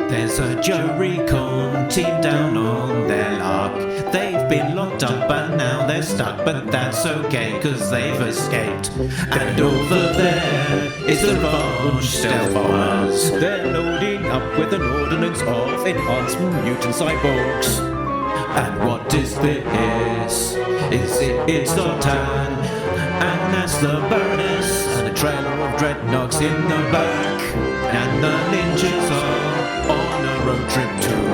There's a Joe Recon team down on their luck. They've been locked up but now they're stuck, but that's okay cause they've escaped. And over there is the Revenge stealth bombers. They're loading up with an ordnance of enhanced mutant cyborgs. And what is this? It's Zoltan, and that's the Baroness, and a trailer of dreadnoughts in the back. And the ninjas are on a road trip too.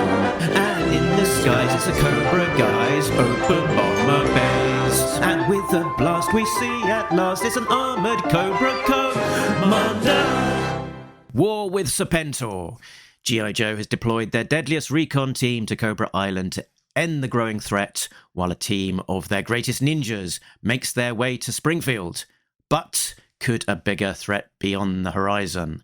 And in the skies it's the Cobra guys, open bomber bays. And with a blast we see at last it's an armoured Cobra commander. War with Serpentor. G.I. Joe has deployed their deadliest recon team to Cobra Island to end the growing threat, while a team of their greatest ninjas makes their way to Springfield. But could a bigger threat be on the horizon?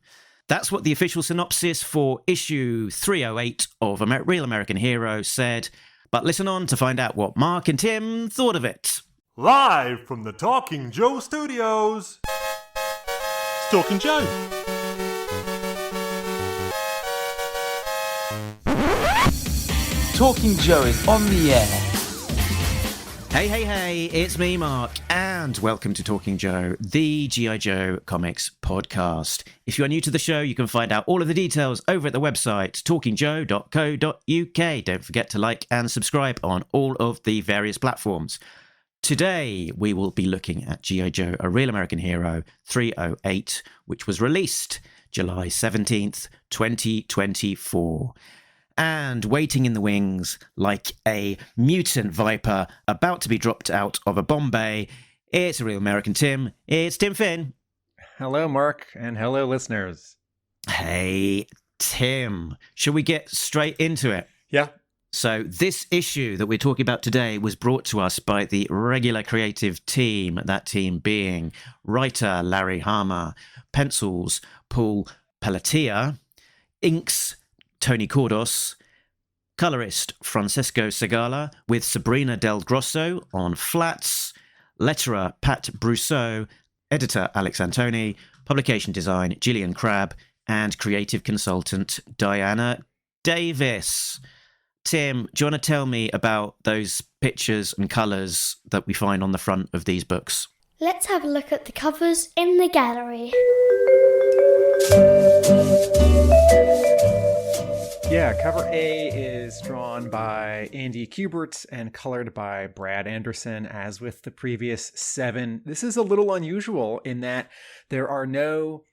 That's what the official synopsis for issue 308 of Real American Hero said. But listen on to find out what Mark and Tim thought of it. Live from the Talking Joe studios, it's Talking Joe. Talking Joe is on the air. Hey, it's me, Mark, and welcome to Talking Joe, the G.I. Joe Comics podcast. If you are new to the show, you can find out all of the details over at the website, talkingjoe.co.uk. Don't forget to like and subscribe on all of the various platforms. Today, we will be looking at G.I. Joe, A Real American Hero 308, which was released July 17th, 2024. And waiting in the wings like a mutant viper about to be dropped out of a bomb bay, it's a Real American Tim. It's Tim Finn. Hello, Mark, and hello, listeners. Hey, Tim. Shall we get straight into it? Yeah. So this issue that we're talking about today was brought to us by the regular creative team, that team being writer Larry Hama, pencils Paul Pelletier, inks Tony Kordos, colorist Francesco Segala, with Sabrina del Grosso on flats, letterer Pat Brousseau, editor Alex Antone, publication design Jillian Crab, and creative consultant Diana Davis. Tim, do you want to tell me about those pictures and colors that we find on the front of these books? Let's have a look at the covers in the gallery. Yeah, cover A is drawn by Andy Kubert and colored by Brad Anderson. As with the previous 7, this is a little unusual in that there are no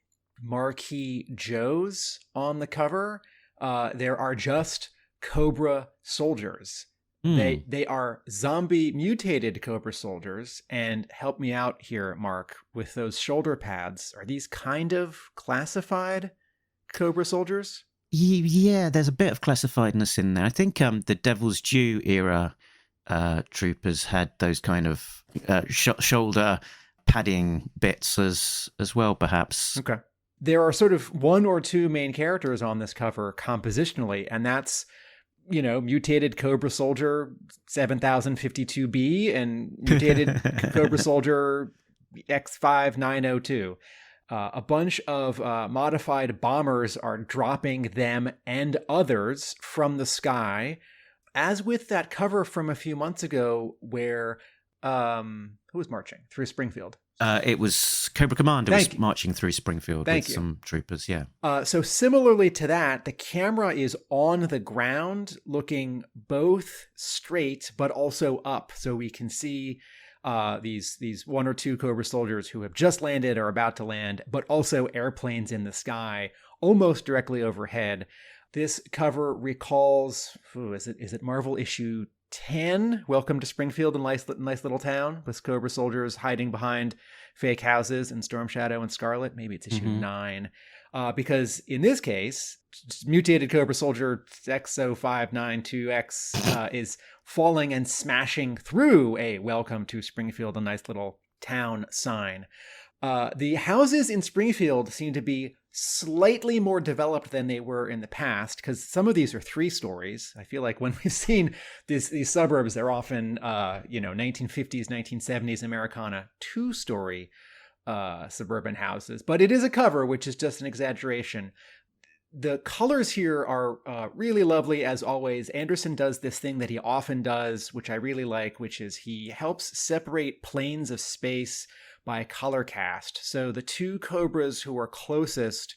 marquee Joes on the cover. There are just Cobra soldiers. They are zombie mutated Cobra soldiers. And help me out here, Mark, with those shoulder pads. Are these kind of classified Cobra soldiers? Yeah, there's a bit of classifiedness in there. I think the Devil's Due era troopers had those kind of shoulder padding bits as well, perhaps. Okay. There are sort of one or two main characters on this cover compositionally, and that's, mutated Cobra Soldier 7052B and mutated Cobra Soldier X5902. A bunch of modified bombers are dropping them and others from the sky, as with that cover from a few months ago where who was marching through Springfield? It was Cobra Commander was marching through Springfield with some troopers, yeah. So similarly to that, the camera is on the ground looking both straight but also up, so we can see these one or two Cobra soldiers who have just landed or about to land, but also airplanes in the sky almost directly overhead. This cover recalls, is it Marvel issue 10? Welcome to Springfield, a nice little town with Cobra soldiers hiding behind fake houses and Storm Shadow and Scarlet. Maybe it's issue 9. Because in this case, mutated Cobra Soldier X0592X is falling and smashing through a Welcome to Springfield, a nice little town sign. The houses in Springfield seem to be slightly more developed than they were in the past, because some of these are 3 stories. I feel like when we've seen these suburbs, they're often 1950s, 1970s Americana 2-story suburban houses. But it is a cover, which is just an exaggeration. The colors here are really lovely, as always. Anderson does this thing that he often does, which I really like, which is he helps separate planes of space by color cast. So the two Cobras who are closest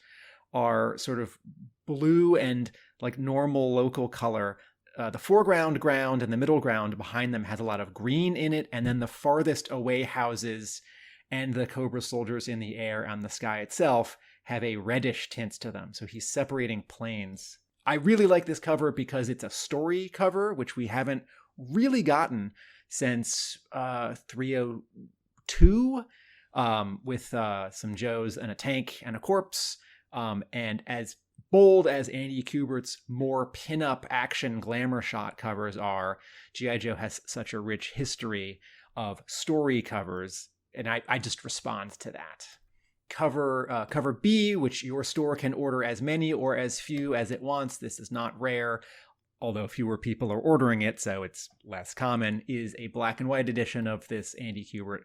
are sort of blue and like normal local color. The foreground ground and the middle ground behind them has a lot of green in it, and then the farthest away houses and the Cobra soldiers in the air and the sky itself have a reddish tint to them. So he's separating planes. I really like this cover because it's a story cover, which we haven't really gotten since 302, with some Joes and a tank and a corpse. And as bold as Andy Kubert's more pin-up action glamour shot covers are, G.I. Joe has such a rich history of story covers, and I just respond to that. Cover B, which your store can order as many or as few as it wants. This is not rare, although fewer people are ordering it, so it's less common, is a black and white edition of this Andy Kubert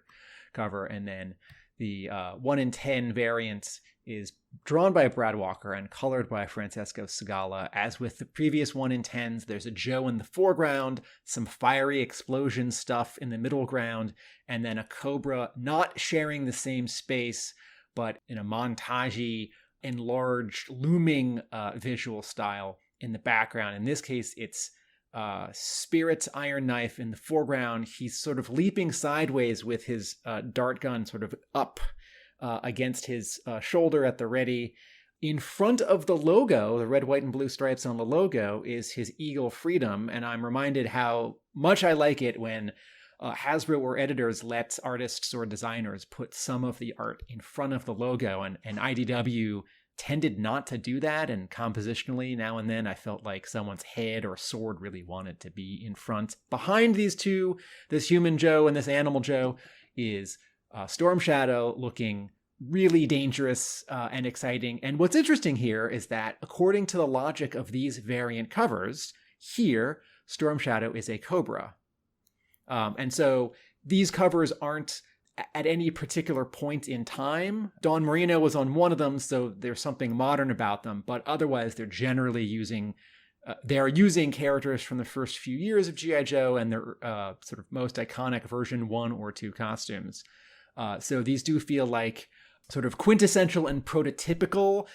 cover. And then the 1 in 10 variant is drawn by Brad Walker and colored by Francesco Segala. As with the previous 1 in 10s, there's a Joe in the foreground, some fiery explosion stuff in the middle ground, and then a Cobra not sharing the same space, but in a montagey, enlarged, looming visual style in the background. In this case, it's Spirit's iron knife in the foreground. He's sort of leaping sideways with his dart gun sort of up against his shoulder at the ready. In front of the logo, the red, white, and blue stripes on the logo, is his Eagle Freedom. And I'm reminded how much I like it when Hasbro or editors let artists or designers put some of the art in front of the logo. And IDW tended not to do that. And compositionally, now and then, I felt like someone's head or sword really wanted to be in front. Behind these two, this human Joe and this animal Joe, is Storm Shadow, looking really dangerous and exciting. And what's interesting here is that according to the logic of these variant covers, here, Storm Shadow is a Cobra. And so these covers aren't at any particular point in time. Don Marino was on one of them, so there's something modern about them. But otherwise, they're generally using characters from the first few years of G.I. Joe and their sort of most iconic version 1 or 2 costumes. So these do feel like sort of quintessential and prototypical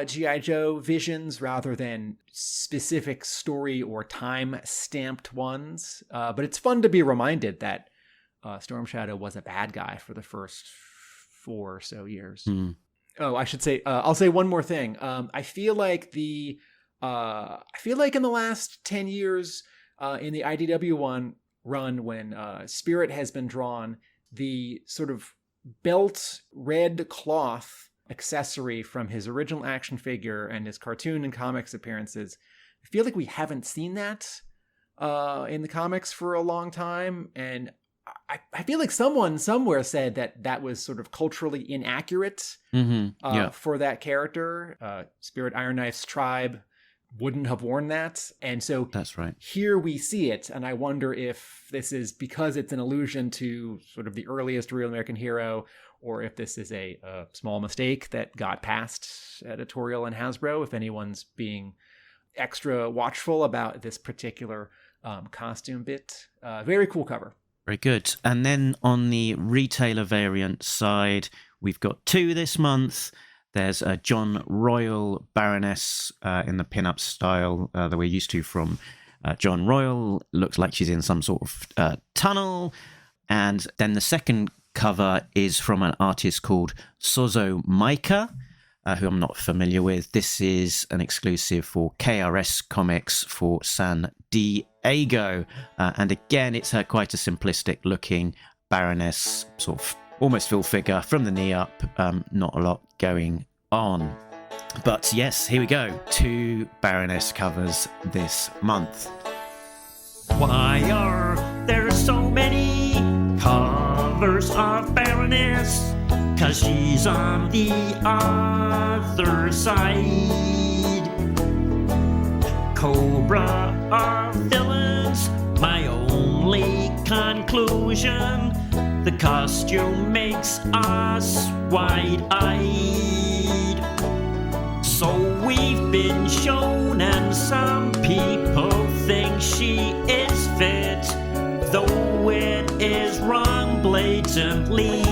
G.I. Joe visions rather than specific story or time-stamped ones. But it's fun to be reminded that Storm Shadow was a bad guy for the first 4 or so years. Mm. Oh, I should say, I'll say one more thing. I feel like in the last 10 years, in the IDW run when Spirit has been drawn, the sort of belt red cloth accessory from his original action figure and his cartoon and comics appearances, I feel like we haven't seen that in the comics for a long time. And I feel like someone somewhere said that was sort of culturally inaccurate for that character. Spirit Iron Knife's tribe wouldn't have worn that. And so that's right. Here we see it. And I wonder if this is because it's an allusion to sort of the earliest Real American Hero, or if this is a small mistake that got past editorial and Hasbro, if anyone's being extra watchful about this particular costume bit. Very cool cover. Very good. And then on the retailer variant side, we've got 2 this month. There's a John Royal Baroness in the pin-up style that we're used to from John Royal. Looks like she's in some sort of tunnel. And then the second cover is from an artist called Sozo Maika, who I'm not familiar with. This is an exclusive for KRS Comics for San Diego. And again, it's quite a simplistic looking Baroness, sort of almost full figure from the knee up. Not a lot going on. But yes, here we go. 2 Baroness covers this month. Why are there so many covers of Baroness? 'Cause she's on the other side. Cobra are villains, my only conclusion. The costume makes us wide-eyed. So we've been shown, and some people think she is fit, though it is wrong blatantly.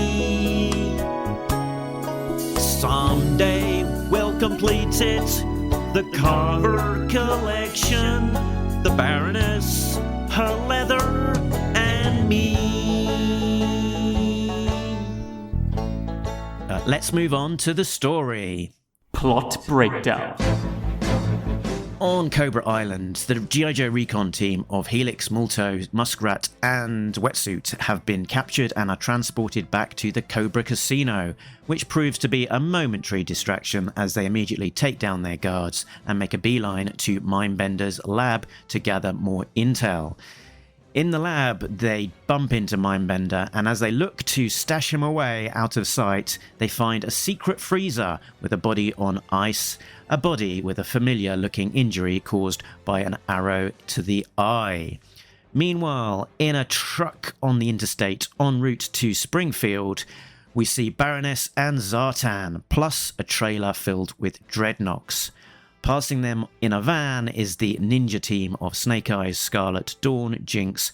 Someday we'll complete it, the cover collection, the Baroness, her leather, and me. Let's move on to the story. Plot breakdown. On Cobra Island, the G.I. Joe recon team of Helix, Multo, Muskrat, and Wetsuit have been captured and are transported back to the Cobra Casino, which proves to be a momentary distraction as they immediately take down their guards and make a beeline to Mindbender's lab to gather more intel. In the lab, they bump into Mindbender, and as they look to stash him away out of sight, they find a secret freezer with a body on ice, a body with a familiar-looking injury caused by an arrow to the eye. Meanwhile, in a truck on the interstate en route to Springfield, we see Baroness and Zartan, plus a trailer filled with dreadnoughts. Passing them in a van is the ninja team of Snake Eyes, Scarlet, Dawn, Jinx,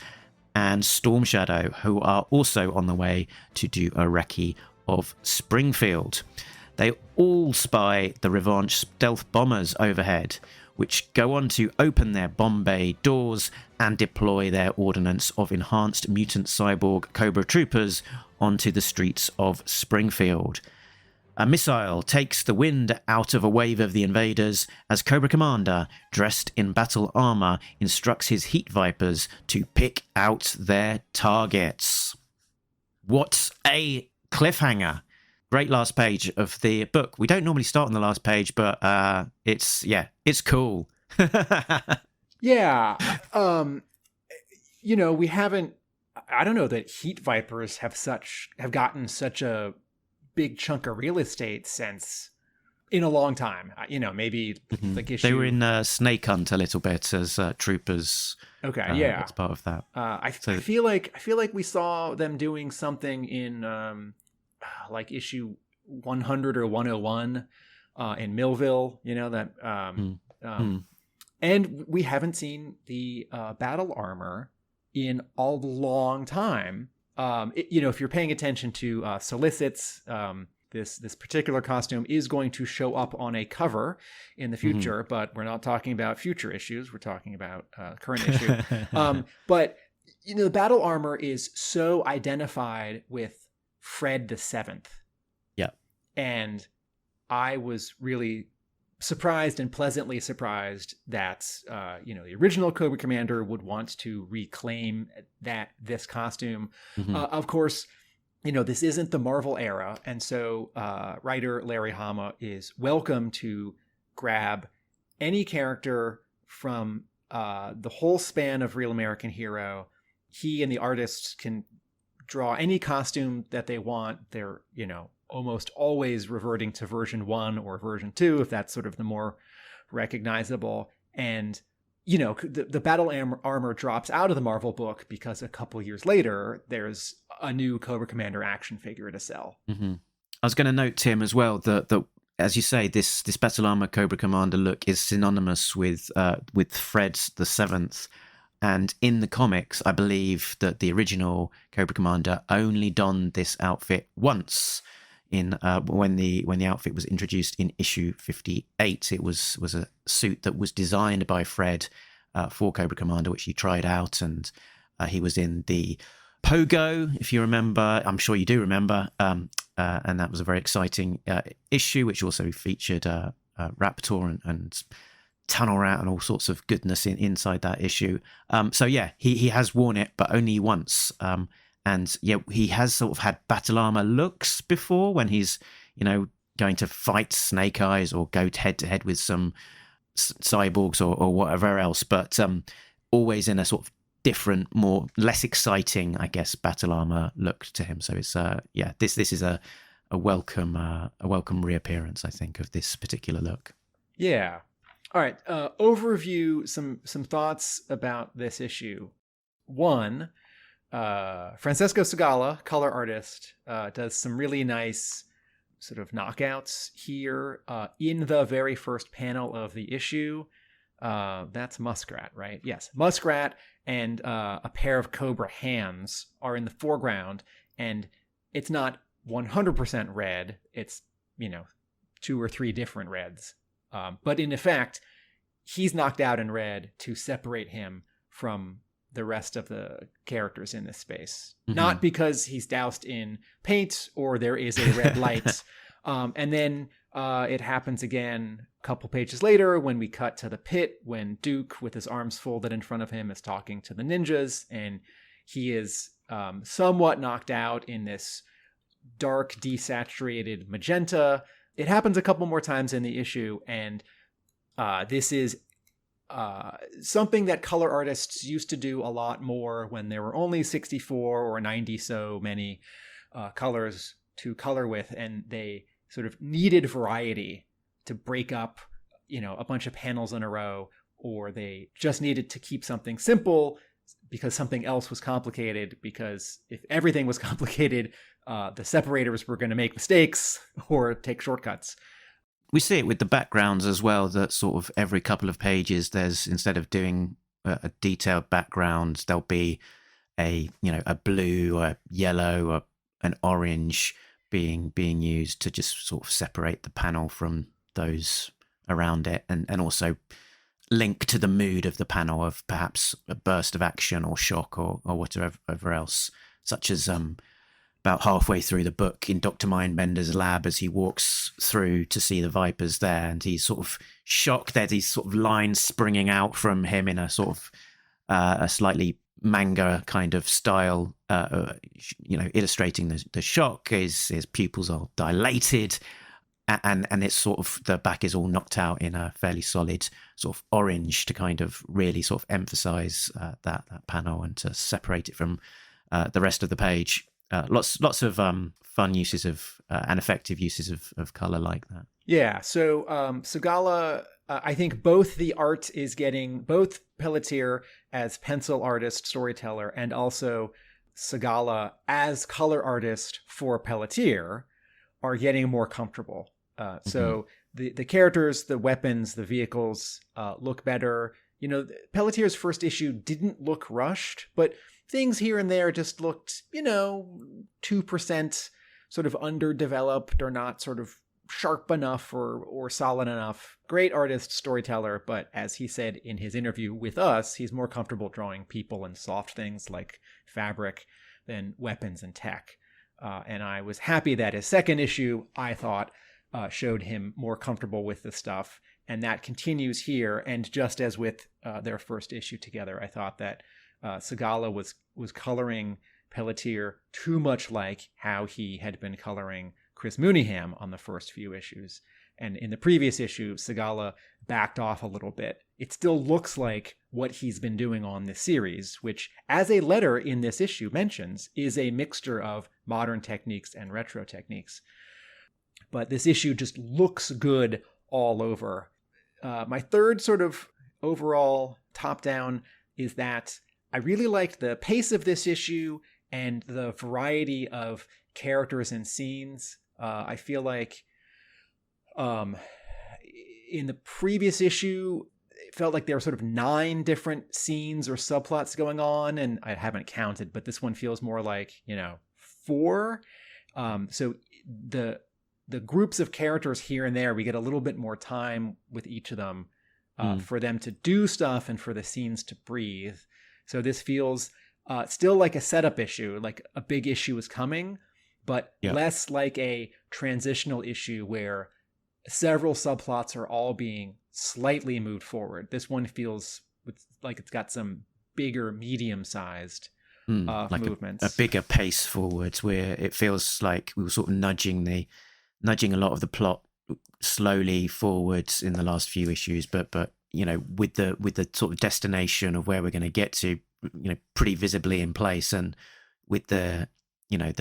and Storm Shadow, who are also on the way to do a recce of Springfield. They all spy the Revanche stealth bombers overhead, which go on to open their bomb bay doors and deploy their ordnance of enhanced mutant cyborg Cobra troopers onto the streets of Springfield. A missile takes the wind out of a wave of the invaders as Cobra Commander, dressed in battle armor, instructs his Heat Vipers to pick out their targets. What a cliffhanger. Great last page of the book. We don't normally start on the last page, but it's cool. Yeah. We haven't, I don't know that Heat Vipers have gotten such a big chunk of real estate since in a long time. Maybe like issue. They were in Snake Hunt a little bit as troopers. Okay, yeah, it's part of that. I feel like we saw them doing something in like issue 100 or 101 in Millville. And we haven't seen the battle armor in a long time. If you're paying attention to solicits, this particular costume is going to show up on a cover in the future, but we're not talking about future issues. We're talking about current issue. But the battle armor is so identified with Fred the Seventh. Yeah, and I was really surprised and pleasantly surprised that the original Cobra Commander would want to reclaim this costume. Of course, this isn't the Marvel era, and so writer Larry Hama is welcome to grab any character from the whole span of Real American Hero. He and the artists can draw any costume that they want. They're almost always reverting to version 1 or version 2, if that's sort of the more recognizable. And, the battle armor drops out of the Marvel book because a couple years later, there's a new Cobra Commander action figure to sell. I was going to note, Tim, as well, that as you say, this battle armor Cobra Commander look is synonymous with Fred the Seventh. And in the comics, I believe that the original Cobra Commander only donned this outfit once. When the outfit was introduced in issue 58, it was a suit that was designed by Fred for Cobra Commander, which he tried out, and he was in the Pogo, if you remember. I'm sure you do remember, and that was a very exciting issue, which also featured Raptor and Tunnel Rat and all sorts of goodness inside that issue. So yeah, he has worn it, but only once. And yeah, he has sort of had battle armor looks before when he's, going to fight Snake Eyes or go head to head with some cyborgs or whatever else, but always in a sort of different, less exciting, I guess, battle armor look to him. So it's this is a welcome reappearance, I think, of this particular look. Yeah. All right. Overview, some thoughts about this issue. One, Francesco Segala, color artist, does some really nice sort of knockouts here. In the very first panel of the issue, that's Muskrat, right? Yes, Muskrat and a pair of cobra hands are in the foreground, and it's not 100% red. It's, 2 or 3 different reds. But in effect, he's knocked out in red to separate him from the rest of the characters in this space. Mm-hmm. Not because he's doused in paint or there is a red light. And then it happens again a couple pages later when we cut to the pit, when Duke, with his arms folded in front of him, is talking to the ninjas, and he is somewhat knocked out in this dark, desaturated magenta. It happens a couple more times in the issue, and this is something that color artists used to do a lot more when there were only 64 or 90 so many colors to color with, and they sort of needed variety to break up, a bunch of panels in a row, or they just needed to keep something simple because something else was complicated, because if everything was complicated, the separators were going to make mistakes or take shortcuts. We see it with the backgrounds as well, that sort of every couple of pages, there's, instead of doing a detailed background, there'll be a blue, a yellow, an orange being used to just sort of separate the panel from those around it, and also link to the mood of the panel, of perhaps a burst of action or shock or whatever else, such as about halfway through the book in Dr. Mindbender's lab, as he walks through to see the Vipers there, and he's sort of shocked that these sort of lines springing out from him in a sort of a slightly manga kind of style, illustrating the shock. His pupils are dilated, and it's sort of, the back is all knocked out in a fairly solid sort of orange to kind of really sort of emphasize that panel and to separate it from the rest of the page. Lots of fun uses of and effective uses of color like that. Yeah. So Segala, I think both the art is getting, both Pelletier as pencil artist, storyteller, and also Segala as color artist for Pelletier are getting more comfortable. So the characters, the weapons, the vehicles look better. Pelletier's first issue didn't look rushed, but things here and there just looked, 2% sort of underdeveloped or not sort of sharp enough or solid enough. Great artist, storyteller, but as he said in his interview with us, he's more comfortable drawing people and soft things like fabric than weapons and tech. And I was happy that his second issue, I thought, showed him more comfortable with the stuff. And that continues here. And just as with their first issue together, I thought that Segala was coloring Pelletier too much like how he had been coloring Chris Mooneyham on the first few issues. And in the previous issue, Segala backed off a little bit. It still looks like what he's been doing on this series, which, as a letter in this issue mentions, is a mixture of modern techniques and retro techniques. But this issue just looks good all over. My third sort of overall top-down is that I really liked the pace of this issue and the variety of characters and scenes. I feel like in the previous issue, it felt like there were sort of 9 different scenes or subplots going on, and I haven't counted, but this one feels more like, 4. So the groups of characters here and there, we get a little bit more time with each of them for them to do stuff and for the scenes to breathe. So this feels still like a setup issue, like a big issue is coming, but less like a transitional issue where several subplots are all being slightly moved forward. This one feels like it's got some bigger, medium-sized like movements. A bigger pace forwards, where it feels like we were sort of nudging a lot of the plot slowly forwards in the last few issues, but with the sort of destination of where we're going to get to, pretty visibly in place, and with the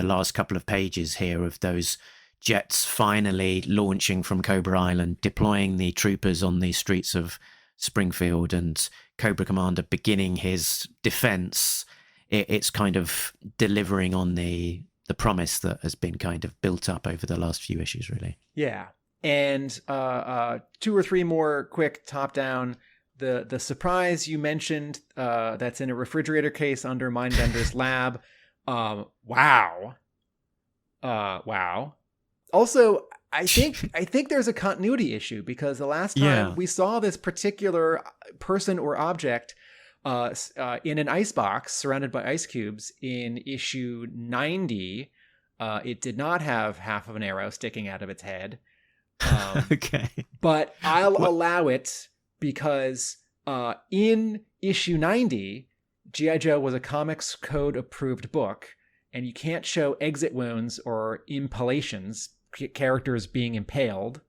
last couple of pages here of those jets finally launching from Cobra Island, deploying the troopers on the streets of Springfield, and Cobra Commander beginning his defense. It's kind of delivering on the the promise that has been kind of built up over the last few issues, really. Yeah. And 2 or 3 more quick top down. The surprise you mentioned that's in a refrigerator case under Mindbender's lab. Wow. Wow. Also, I think there's a continuity issue because the last time we saw this particular person or object in an icebox surrounded by ice cubes in issue 90, it did not have half of an arrow sticking out of its head. Okay. But I'll allow it because in issue 90, G.I. Joe was a Comics Code approved book, and you can't show exit wounds or impalations, characters being impaled.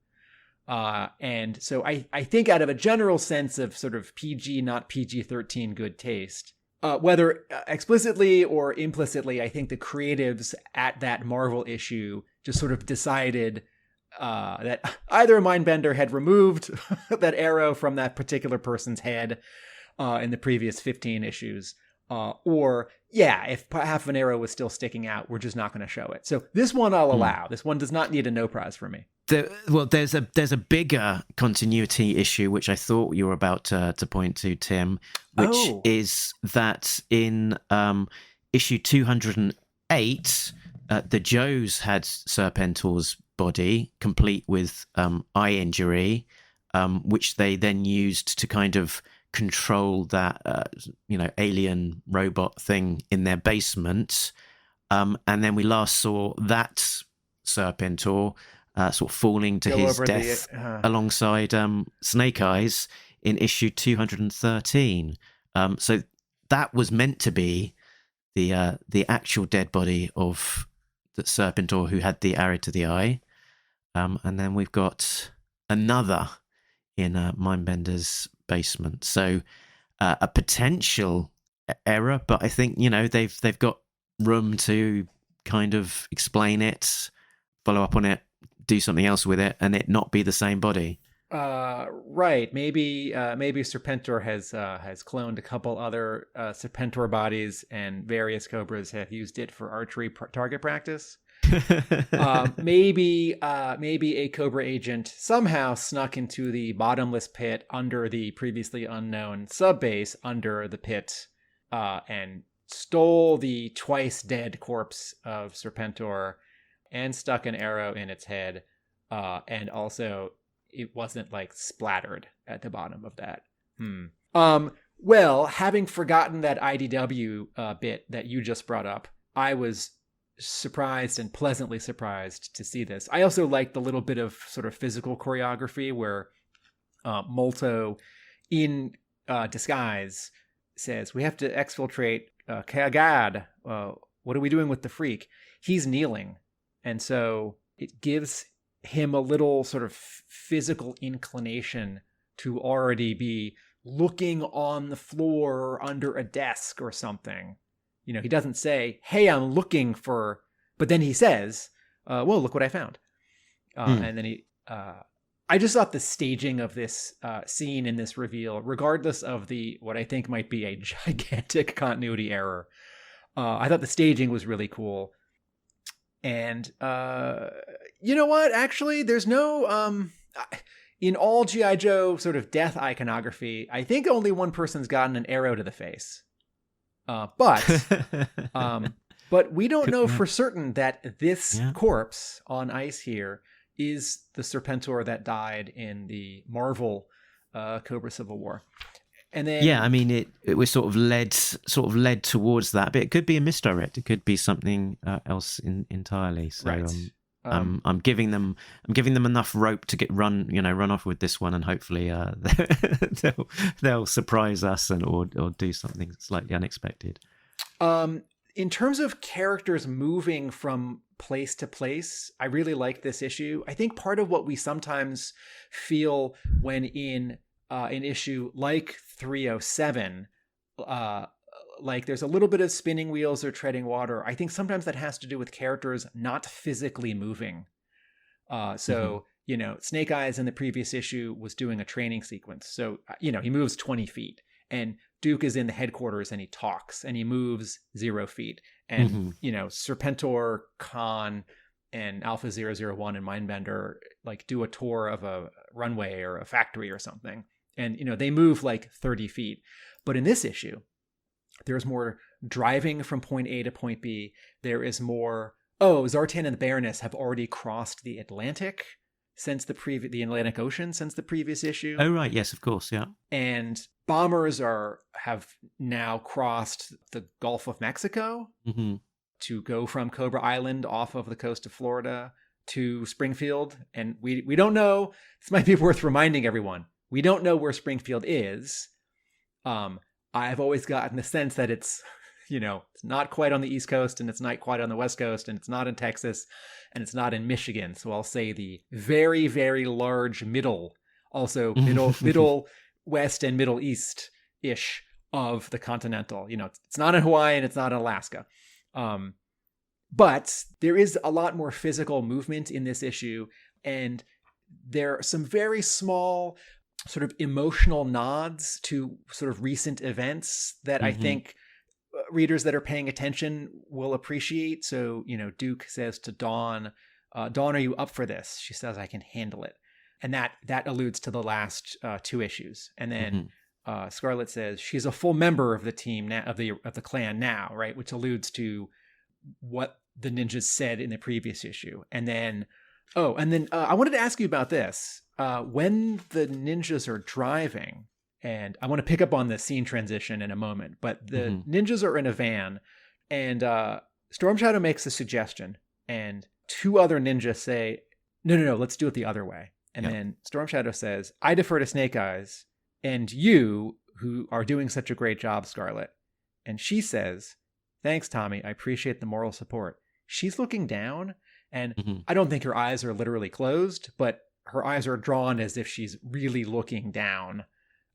And so I think out of a general sense of sort of PG, not PG-13 good taste, whether explicitly or implicitly, I think the creatives at that Marvel issue just sort of decided that either Mindbender had removed that arrow from that particular person's head in the previous 15 issues, or if half of an arrow was still sticking out, we're just not going to show it. So this one I'll allow. This one does not need a no prize for me. There's a bigger continuity issue which I thought you were about to point to, Tim, which is that in issue 208, the Joes had Serpentor's body complete with eye injury, which they then used to kind of control that alien robot thing in their basement, and then we last saw that Serpentor sort of falling to his death alongside Snake Eyes in issue 213. So that was meant to be the actual dead body of the Serpentor who had the arrow to the eye. And then we've got another in Mindbender's basement. So a potential error, but I think, they've got room to kind of explain it, follow up on it, do something else with it, and it not be the same body. Right. Maybe Serpentor has cloned a couple other Serpentor bodies, and various Cobras have used it for archery target practice. Maybe a Cobra agent somehow snuck into the bottomless pit under the previously unknown subbase under the pit, and stole the twice dead corpse of Serpentor and stuck an arrow in its head, and also it wasn't like splattered at the bottom of that. Well, having forgotten that IDW bit that you just brought up, I was surprised and pleasantly surprised to see this. I also like the little bit of sort of physical choreography where Molto in disguise says, "We have to exfiltrate Kagad. What are we doing with the freak?" He's kneeling. And so it gives him a little sort of physical inclination to already be looking on the floor under a desk or something. He doesn't say, "Hey, I'm looking for," but then he says, "Well, look what I found." And then I just thought the staging of this scene in this reveal, regardless of what I think might be a gigantic continuity error, I thought the staging was really cool. And you know what? Actually, there's no in all G.I. Joe sort of death iconography, I think only one person's gotten an arrow to the face. But we don't know for certain that this corpse on ice here is the Serpentor that died in the Marvel Cobra Civil War. And then it was sort of led towards that, but it could be a misdirect. It could be something else entirely. So right. I'm giving them enough rope to run off with this one, and hopefully they'll surprise us or do something slightly unexpected. In terms of characters moving from place to place, I really like this issue. I think part of what we sometimes feel when in an issue like 307, like there's a little bit of spinning wheels or treading water. I think sometimes that has to do with characters not physically moving. Snake Eyes in the previous issue was doing a training sequence. So, he moves 20 feet. And Duke is in the headquarters and he talks and he moves 0 feet. And, Serpentor, Khan, and Alpha 001 and Mindbender like do a tour of a runway or a factory or something. And, they move like 30 feet. But in this issue, there's more driving from point A to point B. There is more, Zartan and the Baroness have already crossed the Atlantic since the Atlantic Ocean since the previous issue. Oh, right. Yes, of course. Yeah. And bombers have now crossed the Gulf of Mexico to go from Cobra Island off of the coast of Florida to Springfield. And we don't know, this might be worth reminding everyone, we don't know where Springfield is. I've always gotten the sense that it's, it's not quite on the East Coast and it's not quite on the West Coast and it's not in Texas and it's not in Michigan. So I'll say the very, very large middle West and Middle East-ish of the continental. It's not in Hawaii and it's not in Alaska. But there is a lot more physical movement in this issue. And there are some very small sort of emotional nods to sort of recent events that I think readers that are paying attention will appreciate. So, Duke says to Dawn, Dawn, are you up for this? She says, I can handle it. And that alludes to the last 2 issues. And then Scarlet says she's a full member of the team now, of the clan now, right? Which alludes to what the ninjas said in the previous issue. And then, I wanted to ask you about this. When the ninjas are driving, and I want to pick up on the scene transition in a moment, but the ninjas are in a van, and Storm Shadow makes a suggestion, and 2 other ninjas say, no, let's do it the other way. And then Storm Shadow says, I defer to Snake Eyes, and you, who are doing such a great job, Scarlet. And she says, thanks, Tommy. I appreciate the moral support. She's looking down, and I don't think her eyes are literally closed, but her eyes are drawn as if she's really looking down.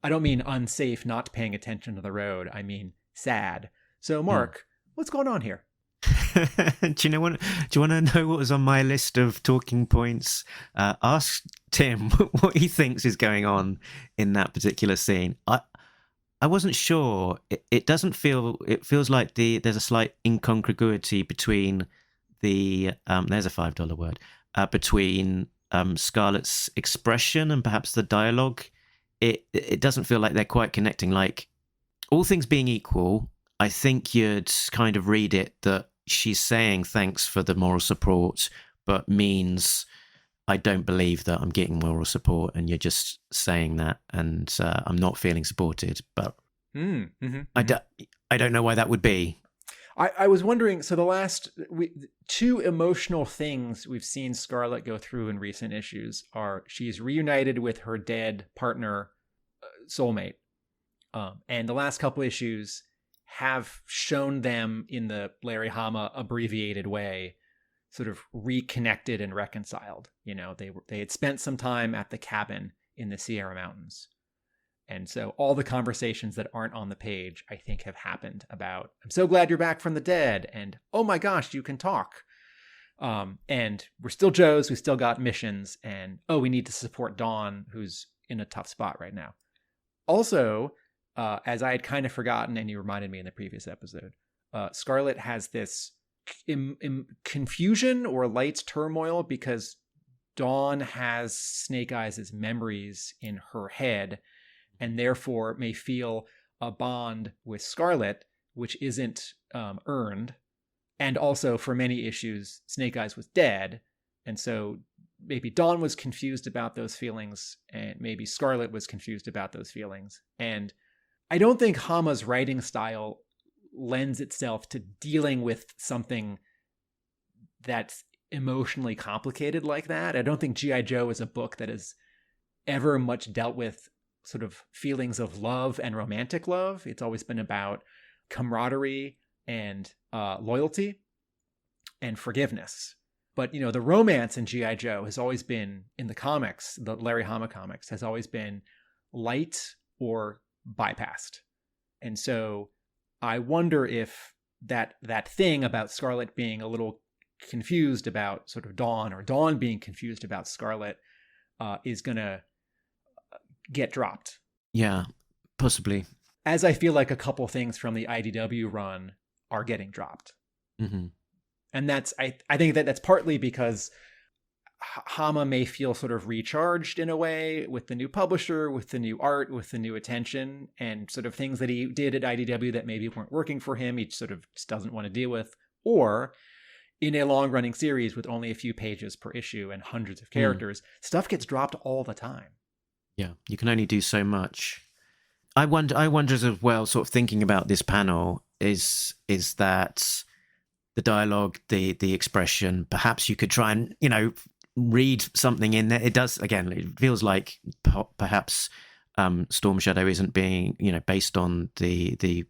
I don't mean unsafe, not paying attention to the road. I mean sad. So, Mark, what's going on here? Do you want to know what was on my list of talking points? Ask Tim what he thinks is going on in that particular scene. I wasn't sure. It doesn't feel. It feels like there's a slight incongruity between the there's a $5 word between Scarlet's expression and perhaps the dialogue. It doesn't feel like they're quite connecting. Like, all things being equal, I think you'd kind of read it that she's saying thanks for the moral support, but means I don't believe that I'm getting moral support, and you're just saying that, and I'm not feeling supported. But I don't know why that would be. I was wondering, so the last 2 emotional things we've seen Scarlet go through in recent issues are she's reunited with her dead partner, soulmate. And the last couple issues have shown them in the Larry Hama abbreviated way, sort of reconnected and reconciled. They had spent some time at the cabin in the Sierra Mountains. And so all the conversations that aren't on the page, I think, have happened about, I'm so glad you're back from the dead, and oh my gosh, you can talk. And we're still Joes, we still got missions, and we need to support Dawn, who's in a tough spot right now. Also, as I had kind of forgotten, and you reminded me in the previous episode, Scarlet has this confusion or light turmoil because Dawn has Snake Eyes' memories in her head, and therefore may feel a bond with Scarlet, which isn't earned. And also, for many issues, Snake Eyes was dead. And so maybe Dawn was confused about those feelings, and maybe Scarlet was confused about those feelings. And I don't think Hama's writing style lends itself to dealing with something that's emotionally complicated like that. I don't think G.I. Joe is a book that has ever much dealt with sort of feelings of love and romantic love. It's always been about camaraderie and loyalty and forgiveness. But, the romance in G.I. Joe has always been, in the comics, the Larry Hama comics, has always been light or bypassed. And so I wonder if that thing about Scarlet being a little confused about sort of Dawn, or Dawn being confused about Scarlet, is going to get dropped. Yeah, possibly. as I feel like a couple things from the IDW run are getting dropped. Mm-hmm. And I think that's partly because Hama may feel sort of recharged in a way with the new publisher, with the new art, with the new attention, and sort of things that he did at IDW that maybe weren't working for him. He sort of just doesn't want to deal with. Or in a long running series with only a few pages per issue and hundreds of characters, stuff gets dropped all the time. Yeah, you can only do so much. I wonder as well, sort of thinking about this panel, is that the dialogue, the expression, perhaps you could try and, read something in there. It does, again, it feels like perhaps Storm Shadow isn't being, based on the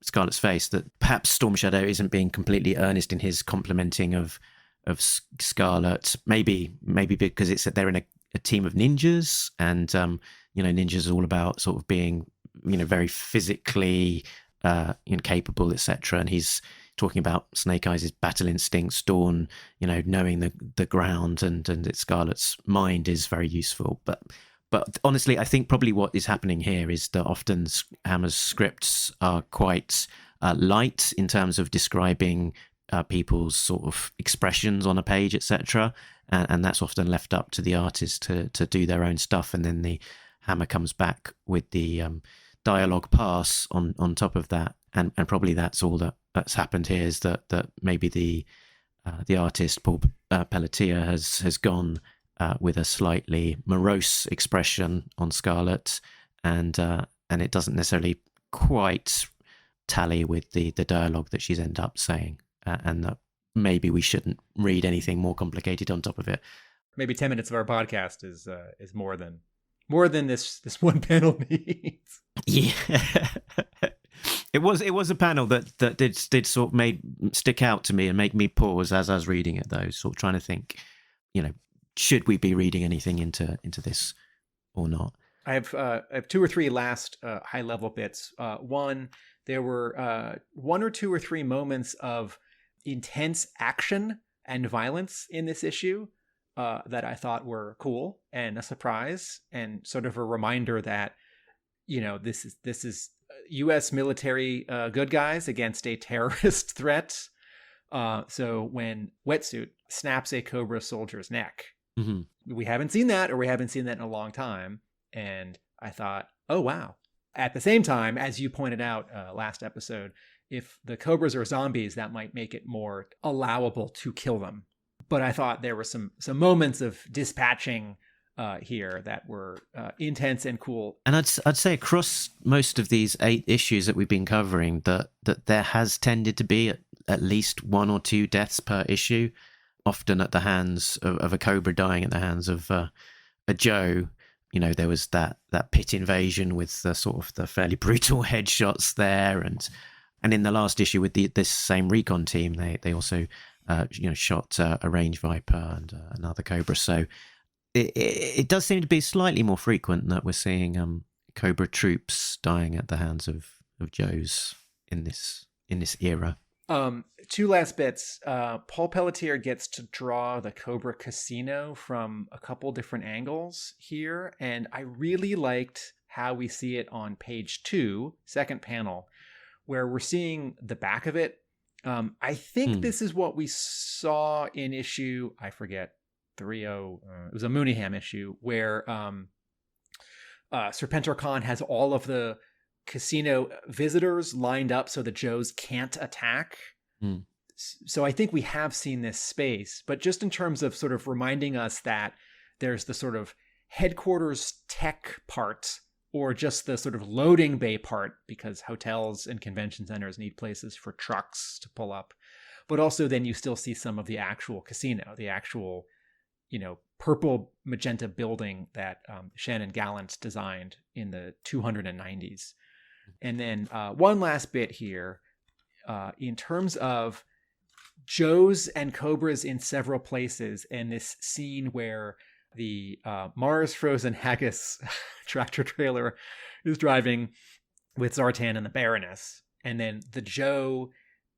Scarlet's face, that perhaps Storm Shadow isn't being completely earnest in his complimenting of Scarlet. Maybe because they're in a team of ninjas, and ninjas are all about sort of being very physically incapable, etc. And he's talking about Snake Eyes' battle instincts, Dawn, knowing the ground, and Scarlet's mind is very useful. But honestly, I think probably what is happening here is that often Hama's scripts are quite light in terms of describing people's sort of expressions on a page, etc. And that's often left up to the artist to do their own stuff. And then the Hama comes back with the dialogue pass on top of that. And probably that's all that's happened here, is that maybe the artist, Paul Pelletier, has gone with a slightly morose expression on Scarlet, and it doesn't necessarily quite tally with the dialogue that she's ended up saying, and that maybe we shouldn't read anything more complicated on top of it. Maybe 10 minutes of our podcast is more than this one panel needs. Yeah. It was a panel that did sort of stick out to me and make me pause as I was reading it, though, sort of trying to think, should we be reading anything into this or not? I have two or three last high level bits. One, there were one or two or three moments of intense action and violence in this issue that I thought were cool and a surprise, and sort of a reminder that this is U.S. military good guys against a terrorist threat. So when Wetsuit snaps a Cobra soldier's neck, we haven't seen that, or we haven't seen that in a long time. And I thought, oh, wow. At the same time, as you pointed out last episode, if the Cobras are zombies, that might make it more allowable to kill them. But I thought there were some moments of dispatching here that were intense and cool. And I'd say across most of these 8 issues that we've been covering, that there has tended to be at least 1 or 2 deaths per issue, often at the hands of a Cobra dying at the hands of a Joe. There was that pit invasion with the sort of the fairly brutal headshots there, and in the last issue with this same recon team, they also shot a range viper and another Cobra. So it does seem to be slightly more frequent that we're seeing Cobra troops dying at the hands of Joes in this era. 2 last bits. Paul Pelletier gets to draw the Cobra Casino from a couple different angles here, and I really liked how we see it on page 2, second panel, where we're seeing the back of it. I think this is what we saw in issue, I forget, 30. It was a Mooneyham issue where Serpentor Khan has all of the casino visitors lined up so the Joes can't attack. So I think we have seen this space, but just in terms of sort of reminding us that there's the sort of headquarters tech part, or just the sort of loading bay part, because hotels and convention centers need places for trucks to pull up. But also then you still see some of the actual casino, the actual, purple magenta building that Shannon Gallant designed in the 290s. And then one last bit here, in terms of Joes and Cobras in several places, and this scene where the Mars Frozen Haggis tractor trailer is driving with Zartan and the Baroness, and then the Joe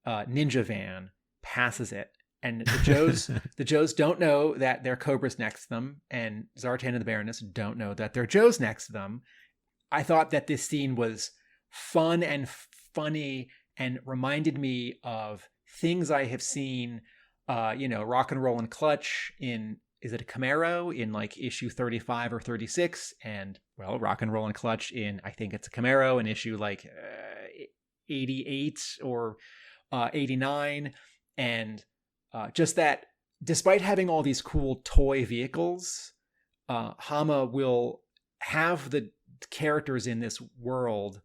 ninja van passes it, and the Joes don't know that there are Cobras next to them, and Zartan and the Baroness don't know that there are Joes next to them. I thought that this scene was fun and funny, and reminded me of things I have seen, Rock and Roll and Clutch in, is it a Camaro in like issue 35 or 36? And well, Rock and Roll and Clutch in, I think it's a Camaro in issue like 88 or 89. And just that despite having all these cool toy vehicles, Hama will have the characters in this world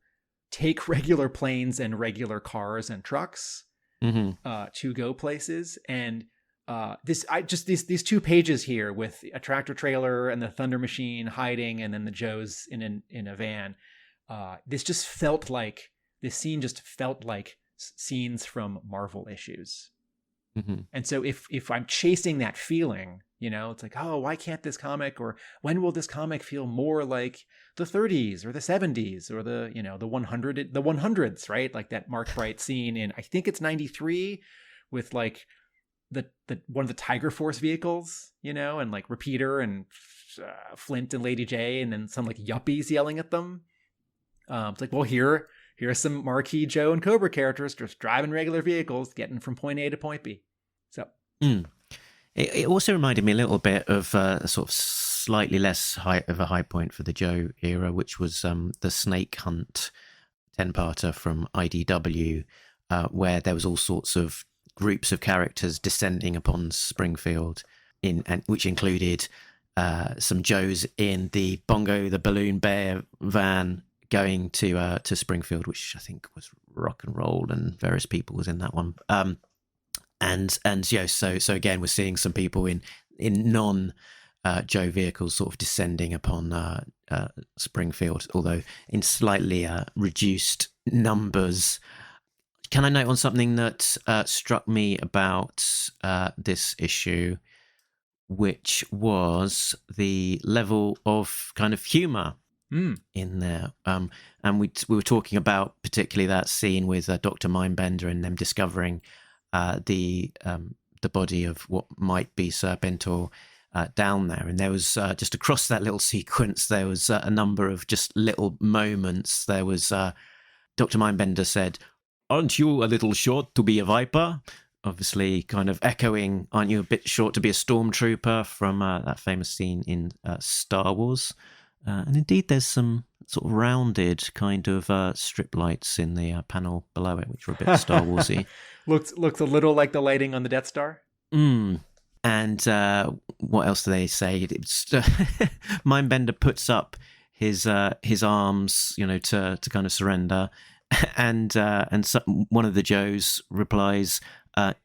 take regular planes and regular cars and trucks to go places. And these 2 pages here with a tractor trailer and the Thunder Machine hiding, and then the Joes in a van. This scene just felt like scenes from Marvel issues. And so if I'm chasing that feeling, it's like, oh, why can't this comic, or when will this comic feel more like the 30s or the 70s or the 100s, right? Like that Mark Bright scene in, I think it's 93, with like the one of the Tiger Force vehicles, and like Repeater and Flint and Lady J, and then some like yuppies yelling at them. It's like, well, here are some marquee Joe and Cobra characters just driving regular vehicles, getting from point A to point B. So it also reminded me a little bit of a sort of slightly less high point for the Joe era, which was the Snake Hunt 10-parter from IDW, where there was all sorts of groups of characters descending upon Springfield, which included some Joes in the Bongo the Balloon Bear van going to Springfield, which I think was Rock and Roll, and various people was in that one. So again, we're seeing some people in non Joe vehicles sort of descending upon Springfield, although in slightly reduced numbers. Can I note on something that struck me about this issue, which was the level of kind of humor in there. And we were talking about particularly that scene with Dr. Mindbender and them discovering the body of what might be Serpentor down there. And there was just across that little sequence, there was a number of just little moments. There was Dr. Mindbender said, "Aren't you a little short to be a Viper?" Obviously kind of echoing, "Aren't you a bit short to be a stormtrooper?" from that famous scene in Star Wars. And indeed, there's some sort of rounded kind of strip lights in the panel below it, which were a bit Star Warsy. Looks a little like the lighting on the Death Star. And what else do they say? Mindbender puts up his arms, to kind of surrender, and one of the Joes replies,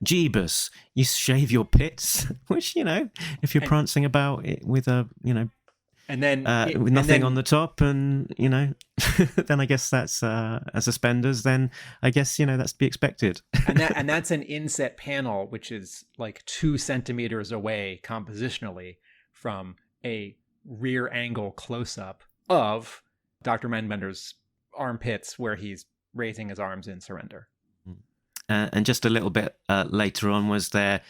"Jeebus, you shave your pits," which if you're prancing about it with a and then with nothing on the top, and then I guess that's as suspenders. Then I guess that's to be expected. and that's an inset panel, which is like 2 centimeters away compositionally from a rear angle close up of Dr. Mindbender's armpits, where he's raising his arms in surrender. And just a little bit later on was there.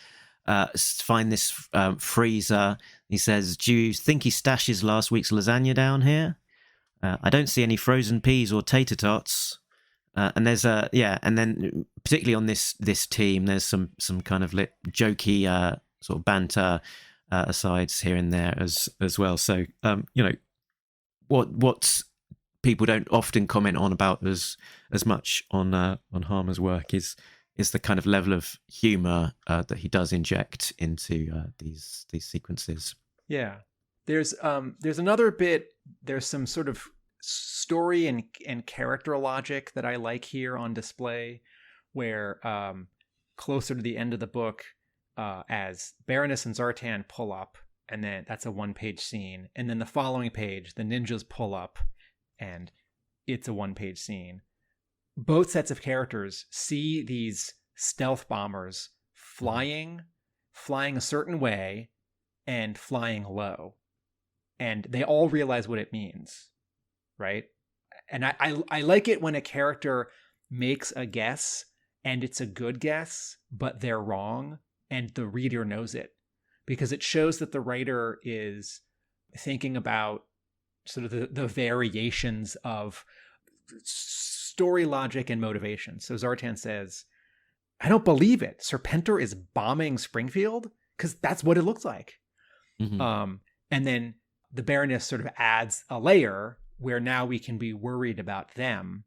Find this freezer. He says, "Do you think he stashes last week's lasagna down here? I don't see any frozen peas or tater tots." And there's and then particularly on this team, there's some kind of jokey sort of banter asides here and there as well. So what people don't often comment on about as much on Hama's work is the kind of level of humor that he does inject into these sequences. Yeah, there's another bit. There's some sort of story and character logic that I like here on display, where closer to the end of the book, as Baroness and Zartan pull up, and then that's a 1-page scene, and then the following page, the ninjas pull up, and it's a 1-page scene. Both sets of characters see these stealth bombers flying a certain way and flying low, and they all realize what it means, right? And I like it when a character makes a guess and it's a good guess, but they're wrong and the reader knows it, because it shows that the writer is thinking about sort of the variations of story logic and motivation. So Zartan says, I don't believe it. Serpentor is bombing Springfield? Because that's what it looks like. Mm-hmm. And then the Baroness sort of adds a layer where now we can be worried about them.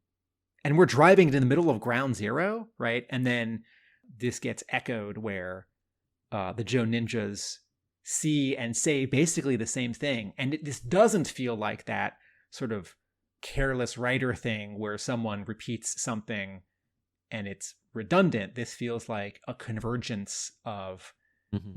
And we're driving in the middle of ground zero, right? And then this gets echoed where the Joe Ninjas see and say basically the same thing. And this doesn't feel like that sort of careless writer thing where someone repeats something and it's redundant. This feels like a convergence of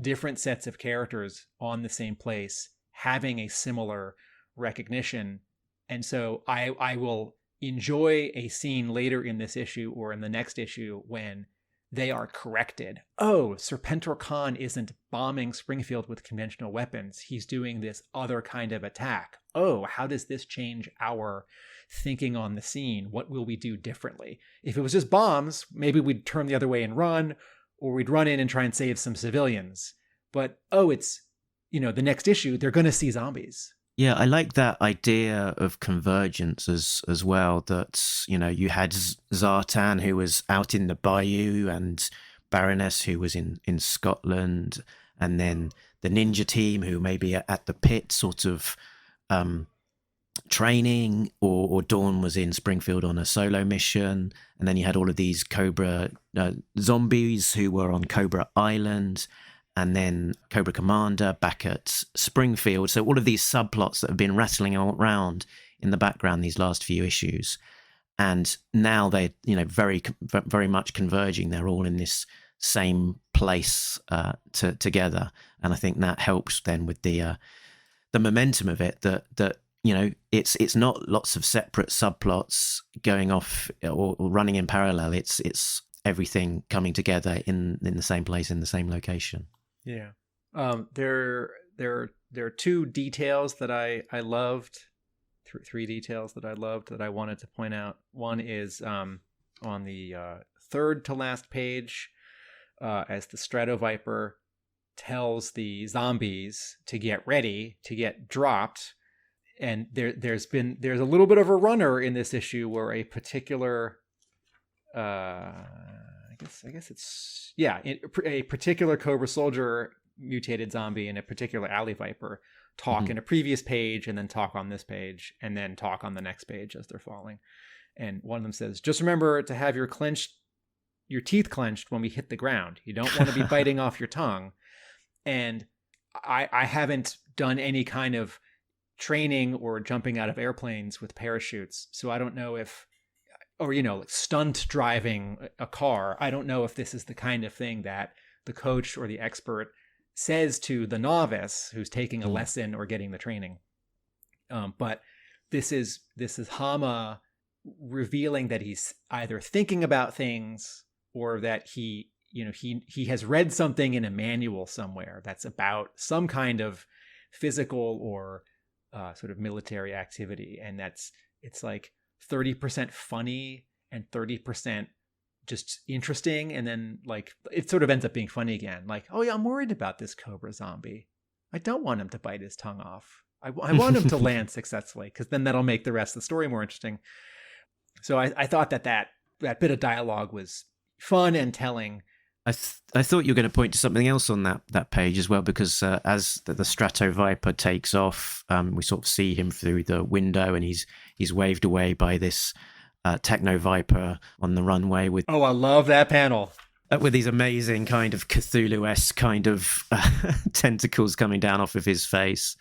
different sets of characters on the same place, having a similar recognition. And so I will enjoy a scene later in this issue or in the next issue when they are corrected. Oh, Serpentor Khan isn't bombing Springfield with conventional weapons. He's doing this other kind of attack. Oh, how does this change our thinking on the scene? What will we do differently? If it was just bombs, maybe we'd turn the other way and run, or we'd run in and try and save some civilians. But, it's, the next issue, they're going to see zombies. Yeah, I like that idea of convergence as well, that, you had Zartan, who was out in the bayou, and Baroness, who was in Scotland, and then the ninja team, who may be at the pit sort of training, or Dawn was in Springfield on a solo mission, and then you had all of these Cobra zombies who were on Cobra Island, and then Cobra Commander back at Springfield. So all of these subplots that have been rattling around in the background these last few issues, and now they're very very much converging. They're all in this same place together, and I think that helps then with the momentum of it. That it's not lots of separate subplots going off or running in parallel. It's everything coming together in the same place, in the same location. Yeah. There are two details that I loved, three details that I loved that I wanted to point out. One is on the third to last page, as the Stratoviper tells the zombies to get ready to get dropped. And there's a little bit of a runner in this issue where a particular a particular Cobra soldier, mutated zombie, and a particular Alley Viper talk in a previous page, and then talk on this page, and then talk on the next page as they're falling. And one of them says, just remember to have your teeth clenched when we hit the ground. You don't want to be biting off your tongue. And I haven't done any kind of training or jumping out of airplanes with parachutes, so I don't know if, or like stunt driving a car, I don't know if this is the kind of thing that the coach or the expert says to the novice who's taking a lesson or getting the training. But this is Hama revealing that he's either thinking about things, or that he has read something in a manual somewhere that's about some kind of physical or sort of military activity, and it's like 30% funny and 30% just interesting, and then like it sort of ends up being funny again. Like, oh yeah, I'm worried about this Cobra zombie. I don't want him to bite his tongue off. I want him to land successfully, because then that'll make the rest of the story more interesting. So I thought that bit of dialogue was fun and telling. I thought you were going to point to something else on that page as well, because as the Stratoviper takes off, we sort of see him through the window, and he's waved away by this Techno Viper on the runway with. Oh, I love that panel. With these amazing kind of Cthulhu-esque kind of tentacles coming down off of his face.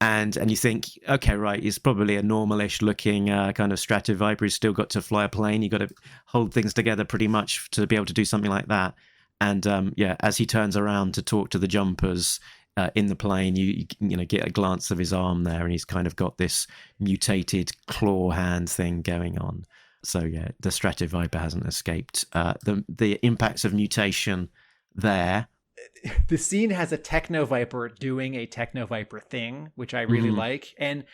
And you think, okay, right, he's probably a normalish looking kind of Stratoviper who's still got to fly a plane. You've got to hold things together pretty much to be able to do something like that. And as he turns around to talk to the jumpers in the plane, you get a glance of his arm there, and he's kind of got this mutated claw hand thing going on. So yeah, the Stratoviper hasn't escaped the impacts of mutation there. The scene has a Techno Viper doing a Techno Viper thing, which I really like. And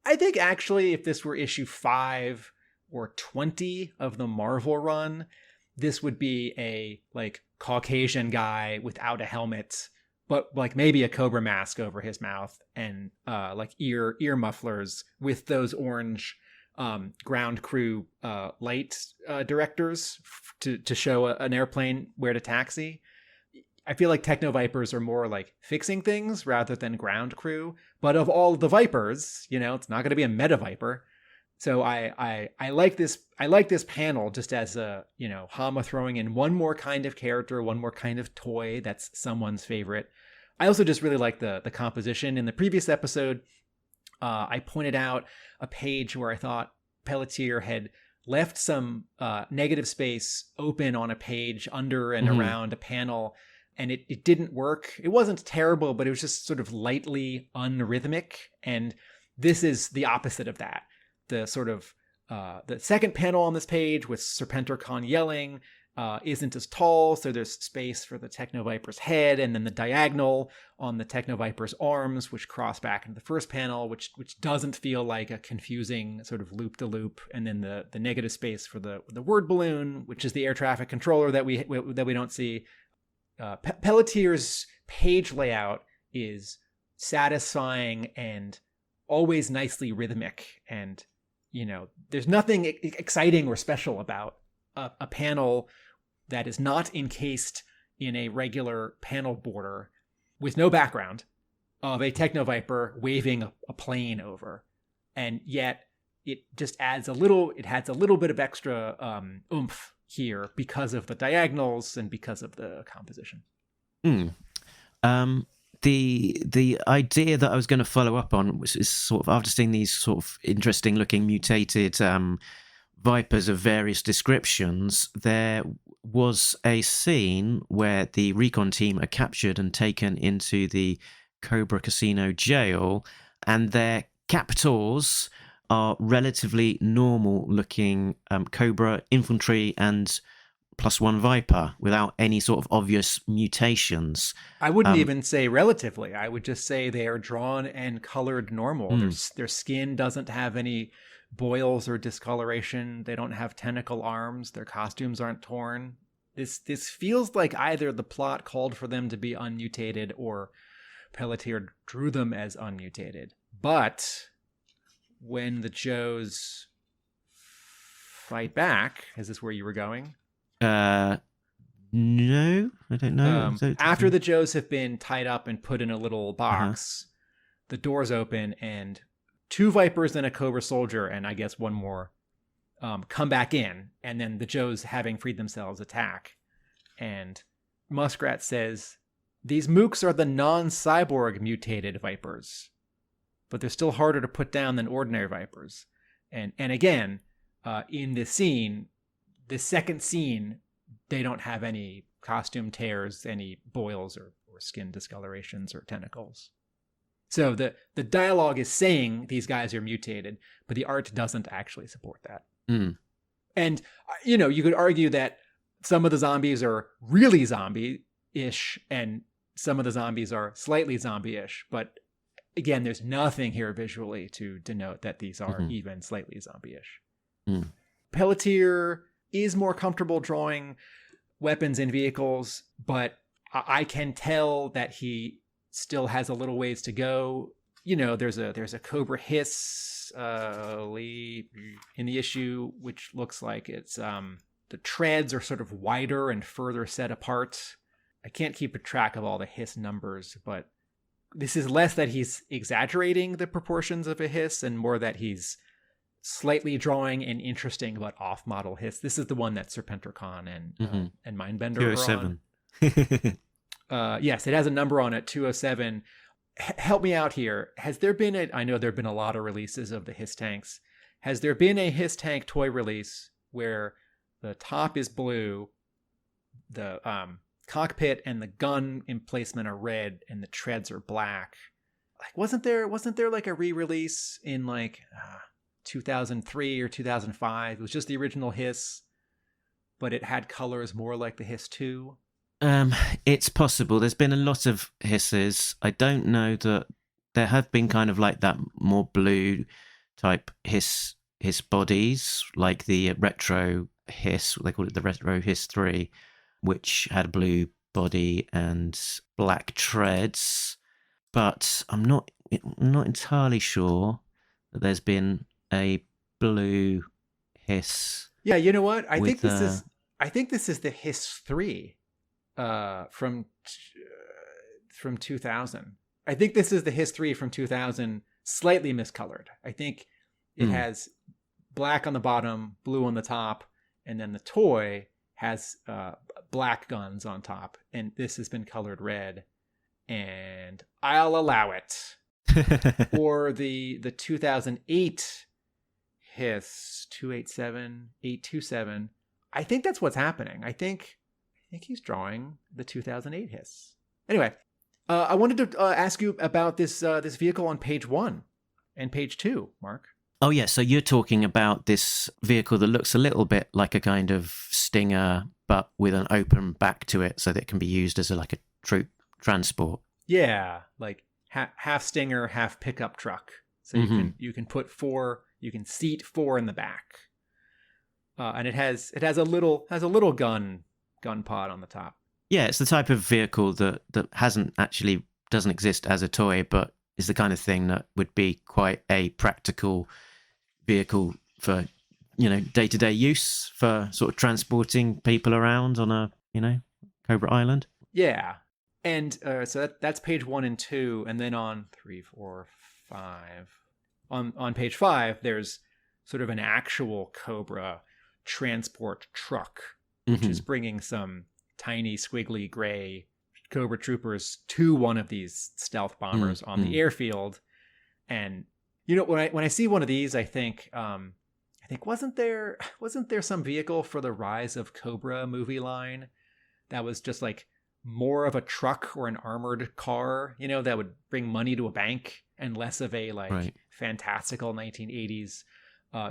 I think actually if this were issue 5 or 20 of the Marvel run, this would be a like Caucasian guy without a helmet, but like maybe a Cobra mask over his mouth, and like ear mufflers with those orange ground crew light directors to show an airplane where to taxi. I feel like Techno Vipers are more like fixing things rather than ground crew. But of all the Vipers, it's not going to be a Meta Viper. So I like this. I like this panel just as a, Hama throwing in one more kind of character, one more kind of toy that's someone's favorite. I also just really like the composition. In the previous episode, I pointed out a page where I thought Pelletier had left some negative space open on a page under and around a panel, and it didn't work. It wasn't terrible, but it was just sort of lightly unrhythmic. And this is the opposite of that. The sort of the second panel on this page with SERPENTOR yelling isn't as tall, so there's space for the Techno Viper's head, and then the diagonal on the Techno Viper's arms, which cross back into the first panel, which doesn't feel like a confusing sort of loop-to-loop, and then the negative space for the word balloon, which is the air traffic controller that we don't see. Pelletier's page layout is satisfying and always nicely rhythmic, and there's nothing exciting or special about a panel that is not encased in a regular panel border with no background of a Techno Viper waving a plane over. And yet it just adds a little bit of extra oomph here because of the diagonals and because of the composition. The idea that I was going to follow up on is sort of, after seeing these sort of interesting looking mutated Vipers of various descriptions, there was a scene where the recon team are captured and taken into the Cobra Casino jail, and their captors are relatively normal looking Cobra infantry and +1 Viper without any sort of obvious mutations. I wouldn't even say relatively. I would just say they are drawn and colored normal. Their skin doesn't have any boils or discoloration. They don't have tentacle arms. Their costumes aren't torn. This feels like either the plot called for them to be unmutated or Pelletier drew them as unmutated. But when the Joes fight back, is this where you were going? No, I don't know. After the Joes have been tied up and put in a little box, the doors open and 2 Vipers and a Cobra soldier, and I guess one more, come back in, and then the Joes, having freed themselves, attack. And Muskrat says, "These mooks are the non-cyborg mutated Vipers, but they're still harder to put down than ordinary Vipers." And again, in this scene, the second scene, they don't have any costume tears, any boils or skin discolorations or tentacles. So the dialogue is saying these guys are mutated, but the art doesn't actually support that. And, you could argue that some of the zombies are really zombie-ish and some of the zombies are slightly zombie-ish. But again, there's nothing here visually to denote that these are even slightly zombie-ish. Pelletier is more comfortable drawing weapons and vehicles, but I can tell that he still has a little ways to go. There's a Cobra hiss in the issue, which looks like it's the treads are sort of wider and further set apart. I can't keep a track of all the hiss numbers, but this is less that he's exaggerating the proportions of a hiss and more that he's slightly drawing an interesting but off-model hiss. This is the one that SERPENTOR and Mindbender are on. Yes, it has a number on it, 207. Help me out here. Has there been I know there have been a lot of releases of the hiss tanks. Has there been a hiss tank toy release where the top is blue, the cockpit and the gun emplacement are red, and the treads are black? Like, wasn't there like a re-release in 2003 or 2005? It was just the original hiss, but it had colors more like the hiss 2. It's possible. There's been a lot of hisses. I don't know that there have been kind of like that more blue type hiss bodies, like the retro hiss. They call it the retro hiss 3, which had a blue body and black treads. But I'm not entirely sure that there's been a blue hiss. Yeah, you know what? I think with, this is the Hiss 3 from 2000. I think this is the Hiss 3 from 2000, slightly miscolored. I think it has black on the bottom, blue on the top, and then the toy has black guns on top, and this has been colored red, and I'll allow it. Or the 2008 Hiss 287827. I think that's what's happening. I think he's drawing the 2008 Hiss. Anyway, I wanted to ask you about this vehicle on page 1 and page 2, Mark. Oh, yeah. So you're talking about this vehicle that looks a little bit like a kind of Stinger, but with an open back to it so that it can be used as like a troop transport. Yeah, like half Stinger, half pickup truck. So you can put 4, you can seat 4 in the back. And it has a little gun pod on the top. Yeah, it's the type of vehicle that doesn't exist as a toy, but is the kind of thing that would be quite a practical vehicle for, day-to-day use for sort of transporting people around on a, Cobra Island. Yeah. And so that's page 1 and 2. And then on 3, 4, 5, on page 5, there's sort of an actual Cobra transport truck, which is bringing some tiny squiggly gray Cobra troopers to one of these stealth bombers on the airfield. And when I see one of these, I think wasn't there some vehicle for the Rise of Cobra movie line that was just like more of a truck or an armored car, that would bring money to a bank, and less of a fantastical 1980s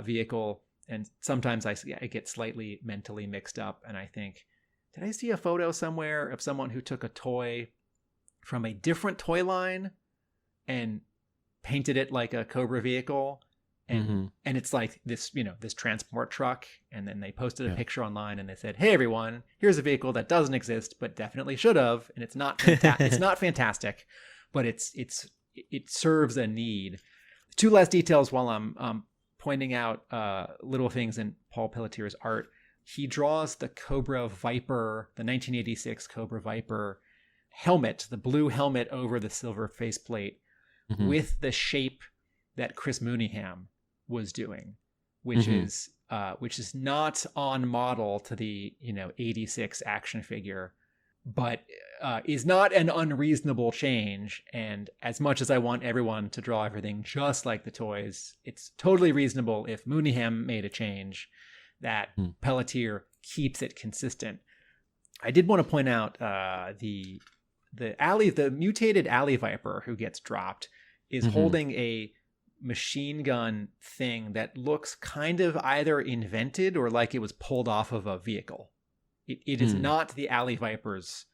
vehicle. And sometimes I get slightly mentally mixed up, and I think, did I see a photo somewhere of someone who took a toy from a different toy line and painted it like a Cobra vehicle? And it's like this, this transport truck. And then they posted a picture online and they said, hey, everyone, here's a vehicle that doesn't exist, but definitely should have. And it's not it's not fantastic, but it serves a need. 2 last details while I'm pointing out little things in Paul Pelletier's art. He draws the Cobra Viper, the 1986 Cobra Viper helmet, the blue helmet over the silver faceplate, with the shape that Chris Mooneyham was doing, which is not on model to the 86 action figure, but is not an unreasonable change. And as much as I want everyone to draw everything just like the toys, it's totally reasonable if Mooneyham made a change that Pelletier keeps it consistent. I did want to point out the mutated alley viper who gets dropped is holding a machine gun thing that looks kind of either invented or like it was pulled off of a vehicle. It is not the alley viper's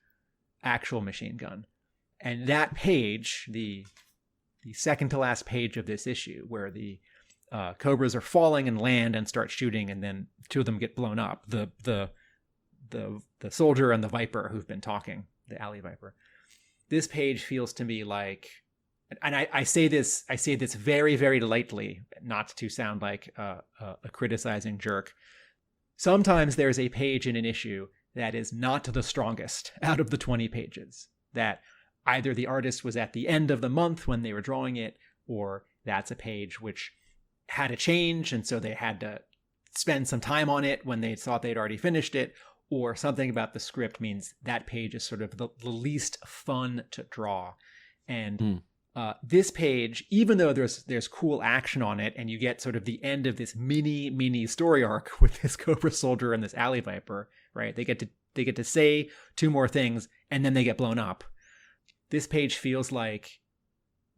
actual machine gun. And that page, the second to last page of this issue, where the Cobras are falling and land and start shooting, and then 2 of them get blown up. The soldier and the viper who've been talking, the alley viper. This page feels to me like, and I say this very, very lightly, not to sound like a criticizing jerk. Sometimes there's a page in an issue that is not the strongest out of the 20 pages, that either the artist was at the end of the month when they were drawing it, or that's a page which had a change, and so they had to spend some time on it when they thought they'd already finished it, or something about the script means that page is sort of the least fun to draw. And this page, even though there's cool action on it, and you get sort of the end of this mini story arc with this Cobra soldier and this alley viper, right? They get to say 2 more things, and then they get blown up. This page feels like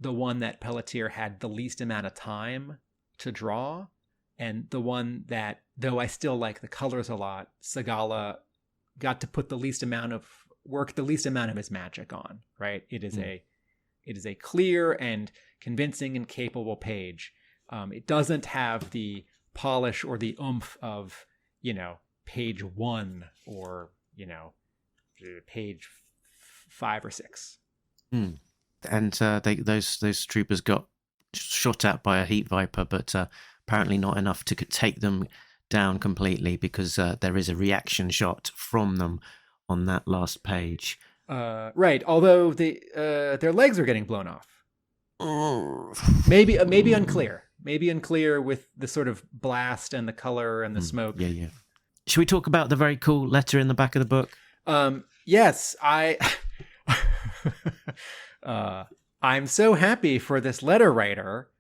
the one that Pelletier had the least amount of time to draw, and the one that, though I still like the colors a lot, Segala got to put the least amount of work, the least amount of his magic on, right? It is a clear and convincing and capable page. It doesn't have the polish or the oomph of, page 1 or, page 5 or 6. And those troopers got shot at by a heat viper, but apparently not enough to take them down completely, because there is a reaction shot from them on that last page. Right, although their legs are getting blown off. Maybe unclear. Maybe unclear with the sort of blast and the color and the smoke. Yeah. Should we talk about the very cool letter in the back of the book? Yes, I'm so happy for this letter writer.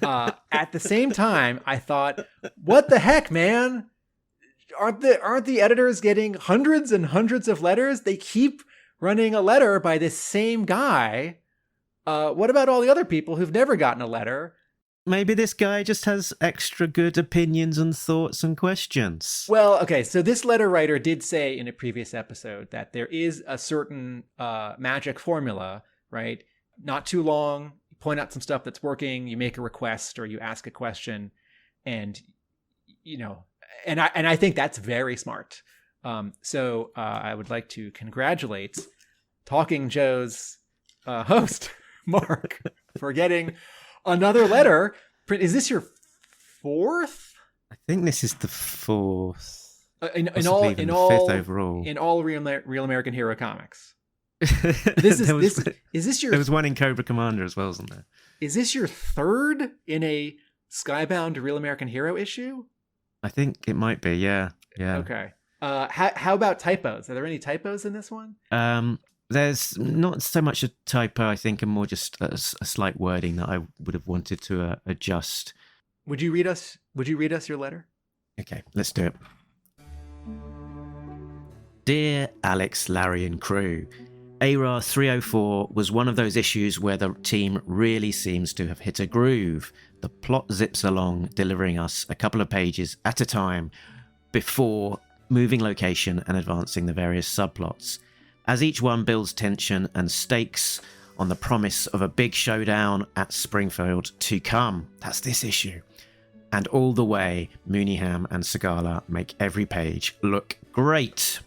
At the same time, I thought, what the heck, man? Aren't the editors getting hundreds and hundreds of letters? They keep running a letter by this same guy. What about all the other people who've never gotten a letter? Maybe this guy just has extra good opinions and thoughts and questions. Well, okay, so this letter writer did say in a previous episode that there is a certain magic formula, right? Not too long, you point out some stuff that's working, you make a request or you ask a question, and and I think that's very smart. So I would like to congratulate Talking Joe's host, Mark, for getting another letter. Is this your fourth? I think this is the fourth. In all fifth overall. In all Real American Hero comics. Is this your? There was one in Cobra Commander as well, wasn't there? Is this your third in a Skybound Real American Hero issue? I think it might be. Yeah. Okay. How about typos? Are there any typos in this one? There's not so much a typo, I think, and more just a slight wording that I would have wanted to adjust. Would you read us your letter? Okay, let's do it. Dear Alex, Larry, and crew, ARAH 304 was one of those issues where the team really seems to have hit a groove. The plot zips along, delivering us a couple of pages at a time before moving location and advancing the various subplots. As each one builds tension and stakes on the promise of a big showdown at Springfield to come. That's this issue. And all the way, Mooneyham and Segala make every page look great.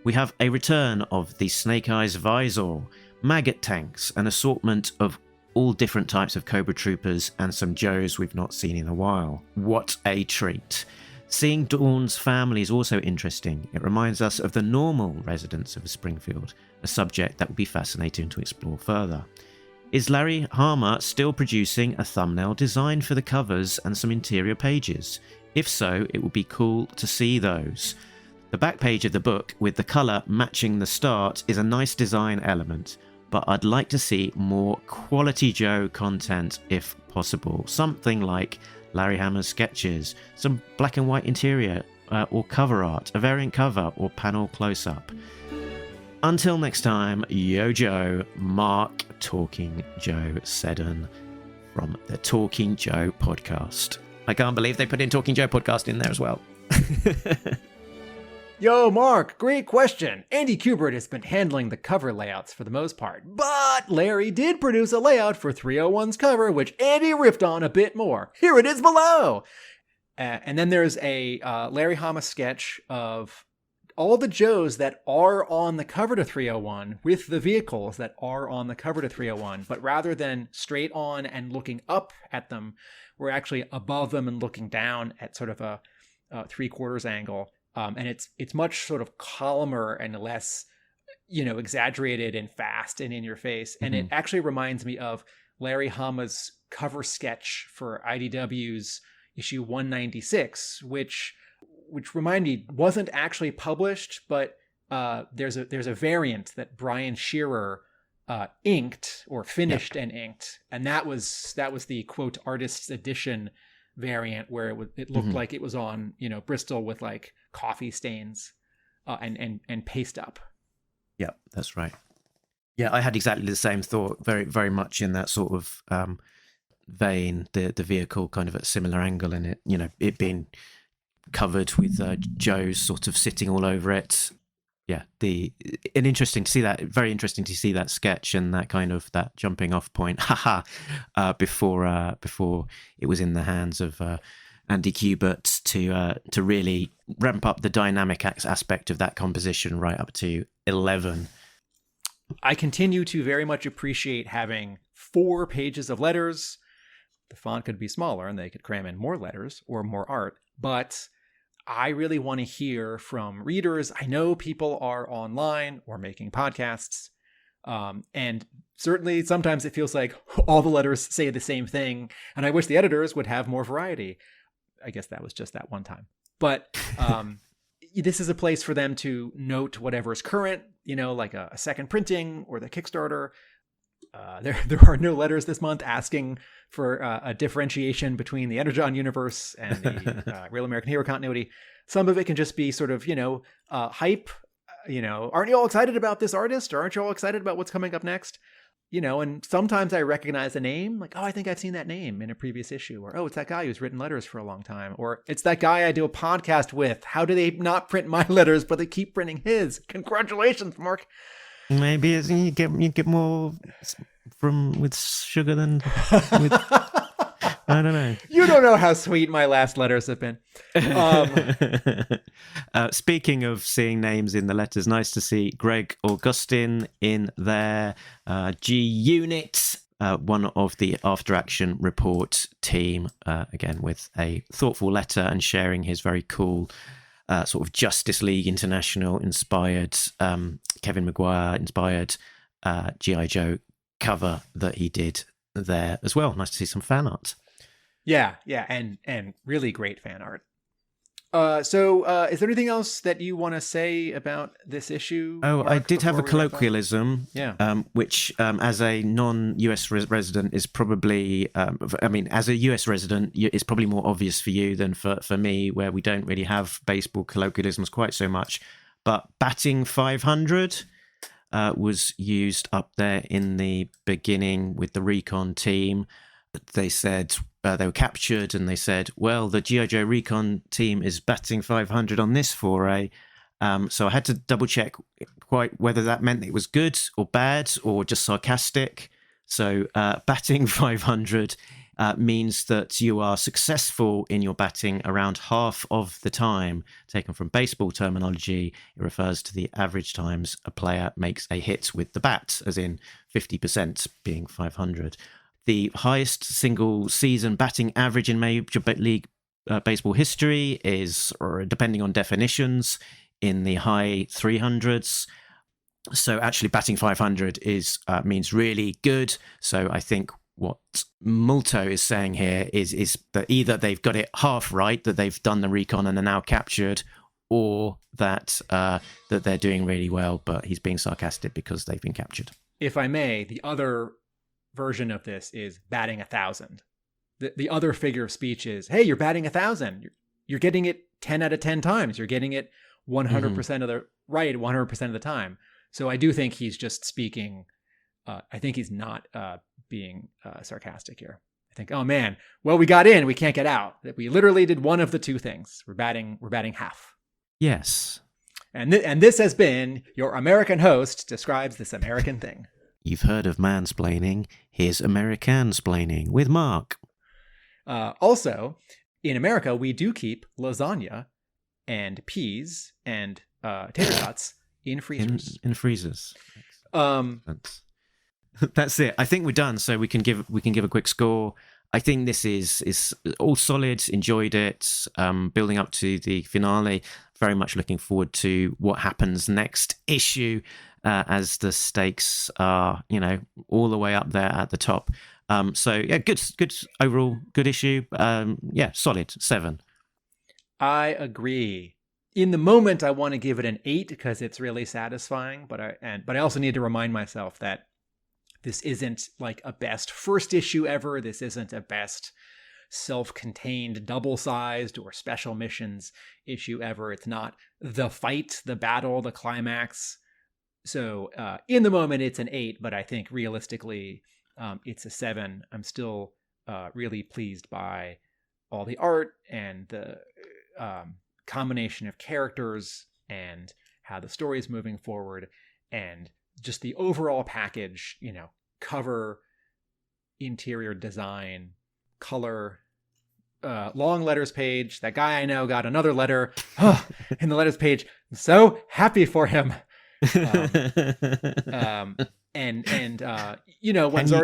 We have a return of the Snake Eyes Visor, maggot tanks, an assortment of all different types of Cobra Troopers, and some Joes we've not seen in a while. What a treat. Seeing Dawn's family is also interesting. It reminds us of the normal residents of Springfield, a subject that would be fascinating to explore further. Is Larry Hama still producing a thumbnail design for the covers and some interior pages? If so, it would be cool to see those. The back page of the book, with the colour matching the start, is a nice design element, but I'd like to see more quality Joe content if possible. Something like Larry Hama's sketches, some black and white interior or cover art, a variant cover or panel close-up. Until next time, yo Joe, Mark Talking Joe Seddon from the Talking Joe podcast. I can't believe they put in Talking Joe podcast in there as well. Yo, Mark, great question. Andy Kubert has been handling the cover layouts for the most part, but Larry did produce a layout for 301's cover, which Andy riffed on a bit more. Here it is below. And then there's a Larry Hama sketch of all the Joes that are on the cover to 301 with the vehicles that are on the cover to 301, but rather than straight on and looking up at them, we're actually above them and looking down at sort of a 3/4 angle. And it's much sort of calmer and less, exaggerated and fast and in your face. And it actually reminds me of Larry Hama's cover sketch for IDW's issue 196, which remind me wasn't actually published, but there's a variant that Brian Shearer inked or finished and inked, and that was the quote artist's edition variant where it looked like it was on Bristol with like coffee stains and paste up. Yeah, that's right. Yeah, I had exactly the same thought, very very much in that sort of vein, the vehicle kind of at a similar angle in it, it being covered with Joe's sort of sitting all over it. Yeah, interesting to see that, very interesting to see that sketch and that kind of that jumping off point, before it was in the hands of Andy Kubert to really ramp up the dynamic aspect of that composition right up to 11. I continue to very much appreciate having 4 pages of letters. The font could be smaller and they could cram in more letters or more art. But I really want to hear from readers. I know people are online or making podcasts. And certainly sometimes it feels like all the letters say the same thing. And I wish the editors would have more variety. I guess that was just that one time. But this is a place for them to note whatever's current, like a second printing or the Kickstarter. There are no letters this month asking for a differentiation between the Energon universe and the Real American Hero continuity. Some of it can just be sort of, hype. Aren't you all excited about this artist? Or aren't you all excited about what's coming up next? And sometimes I recognize a name, like, oh, I think I've seen that name in a previous issue. Or, oh, it's that guy who's written letters for a long time. Or it's that guy I do a podcast with. How do they not print my letters, but they keep printing his? Congratulations, Mark. Maybe you get more with sugar than with... I don't know. You don't know how sweet my last letters have been. Speaking of seeing names in the letters, nice to see Greg Augustin in there. G Unit, one of the After Action Report team, again with a thoughtful letter and sharing his very cool sort of Justice League International inspired, Kevin Maguire inspired G.I. Joe cover that he did there as well. Nice to see some fan art. Yeah, and really great fan art. So is there anything else that you want to say about this issue? Oh, Mark, I did have a before we wrap up? colloquialism, which as a non-US resident is probably, as a US resident, it's probably more obvious for you than for me, where we don't really have baseball colloquialisms quite so much. But batting 500 was used up there in the beginning with the recon team. They said they were captured and they said, well, the G.I. Joe recon team is batting 500 on this foray. So I had to double check quite whether that meant it was good or bad or just sarcastic. So batting 500 means that you are successful in your batting around half of the time. Taken from baseball terminology, it refers to the average times a player makes a hit with the bat, as in 50% being 500. The highest single season batting average in Major League Baseball history is, or depending on definitions, in the high 300s. So actually batting 500 means really good. So I think what Multo is saying here is that either they've got it half right, that they've done the recon and are now captured, or that that they're doing really well, but he's being sarcastic because they've been captured. If I may, the other version of this is batting 1,000. The other figure of speech is, hey, you're batting 1,000. You're getting it 10 out of 10 times. You're getting it 100% of the right 100% of the time. So I do think he's just speaking. I think he's not being sarcastic here. I think, oh man, well, we got in, we can't get out. That we literally did one of the two things. We're batting half. Yes. And this has been your American host describes this American thing. You've heard of mansplaining. Here's Americansplaining with Mark. Also, in America, we do keep lasagna and peas and tater tots in freezers. In freezers. That's it. I think we're done. So we can give a quick score. I think this is all solid. Enjoyed it. Building up to the finale. Very much looking forward to what happens next issue. As the stakes are, all the way up there at the top. So yeah, good overall, good issue. Solid 7. I agree. In the moment, I want to give it an 8 because it's really satisfying. But I also need to remind myself that this isn't like a best first issue ever. This isn't a best self-contained, double-sized, or special missions issue ever. It's not the fight, the battle, the climax. So in the moment, it's an 8, but I think realistically, it's a 7. I'm still really pleased by all the art and the combination of characters and how the story is moving forward and just the overall package, cover, interior design, color, long letters page. That guy I know got another letter in the letters page. I'm so happy for him. When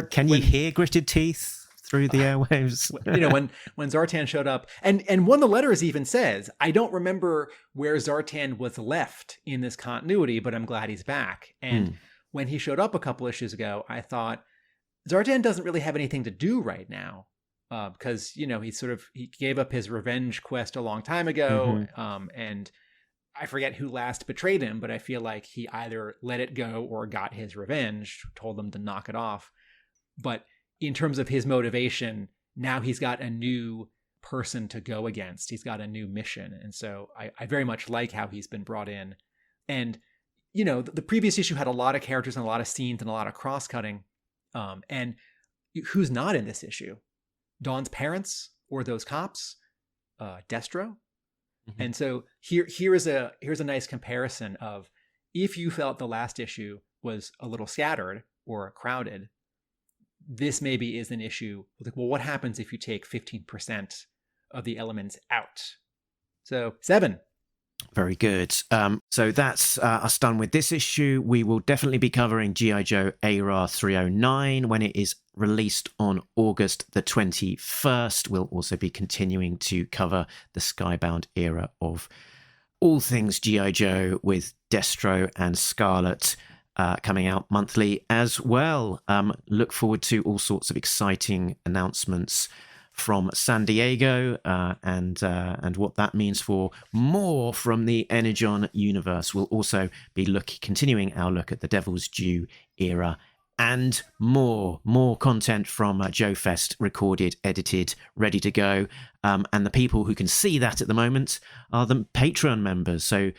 can you hear gritted teeth through the airwaves. When Zartan showed up, and one of the letters even says, I don't remember where Zartan was left in this continuity, but I'm glad he's back. And when he showed up a couple issues ago, I thought Zartan doesn't really have anything to do right now. Because, he gave up his revenge quest a long time ago. And I forget who last betrayed him, but I feel like he either let it go or got his revenge, told them to knock it off. But in terms of his motivation, now he's got a new person to go against. He's got a new mission. And so I very much like how he's been brought in. And, the previous issue had a lot of characters and a lot of scenes and a lot of cross-cutting. And who's not in this issue? Dawn's parents or those cops? Destro? And so here's a nice comparison of if you felt the last issue was a little scattered or crowded, this maybe is an issue. Like, well, what happens if you take 15% of the elements out? So 7. Very good. So that's us done with this issue. We will definitely be covering G.I. Joe ARAH 309 when it is released on August the 21st. We'll also be continuing to cover the Skybound era of all things G.I. Joe with Destro and Scarlet coming out monthly as well. Look forward to all sorts of exciting announcements from San Diego and what that means for more from the Energon universe. We'll also be continuing our look at the Devil's Due era and more content from Joe Fest, recorded, edited, ready to go. And the people who can see that at the moment are the Patreon members. So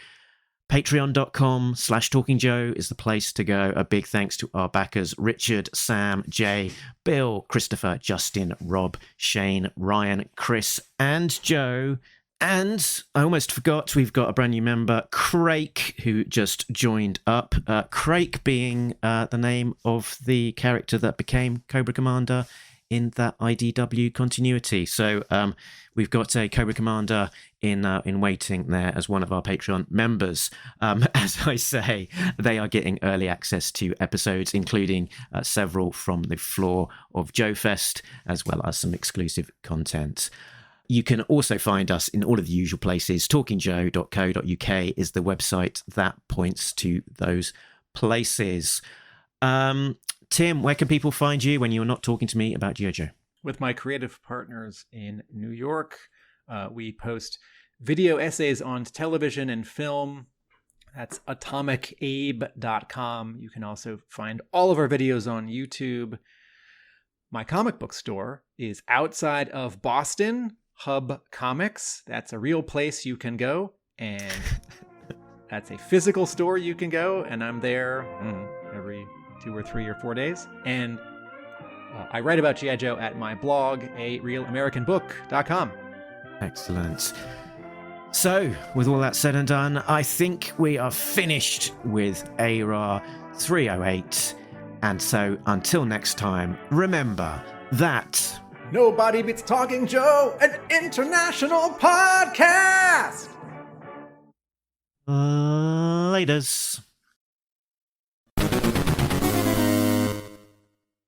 patreon.com/talkingjoe is the place to go. A big thanks to our backers, Richard, Sam, Jay, Bill, Christopher, Justin, Rob, Shane, Ryan, Chris, and Joe. And I almost forgot, we've got a brand new member, Craig, who just joined up. Craig being the name of the character that became Cobra Commander in that IDW continuity. So we've got a Cobra Commander in waiting there as one of our Patreon members. As I say, they are getting early access to episodes, including several from the floor of Joe Fest, as well as some exclusive content. You can also find us in all of the usual places. talkingjoe.co.uk is the website that points to those places. Tim, where can people find you when you're not talking to me about G.I. Joe? With my creative partners in New York, we post video essays on television and film. That's atomicabe.com. You can also find all of our videos on YouTube. My comic book store is outside of Boston, Hub Comics. That's a real place you can go, and that's a physical store you can go, and I'm there every 2 or 3 or 4 days. And I write about G.I. Joe at my blog, arealamericanbook.com. Excellent. So, with all that said and done, I think we are finished with ARAH 308. And so, until next time, remember that Nobody Beats Talking Joe, an international podcast! Laters.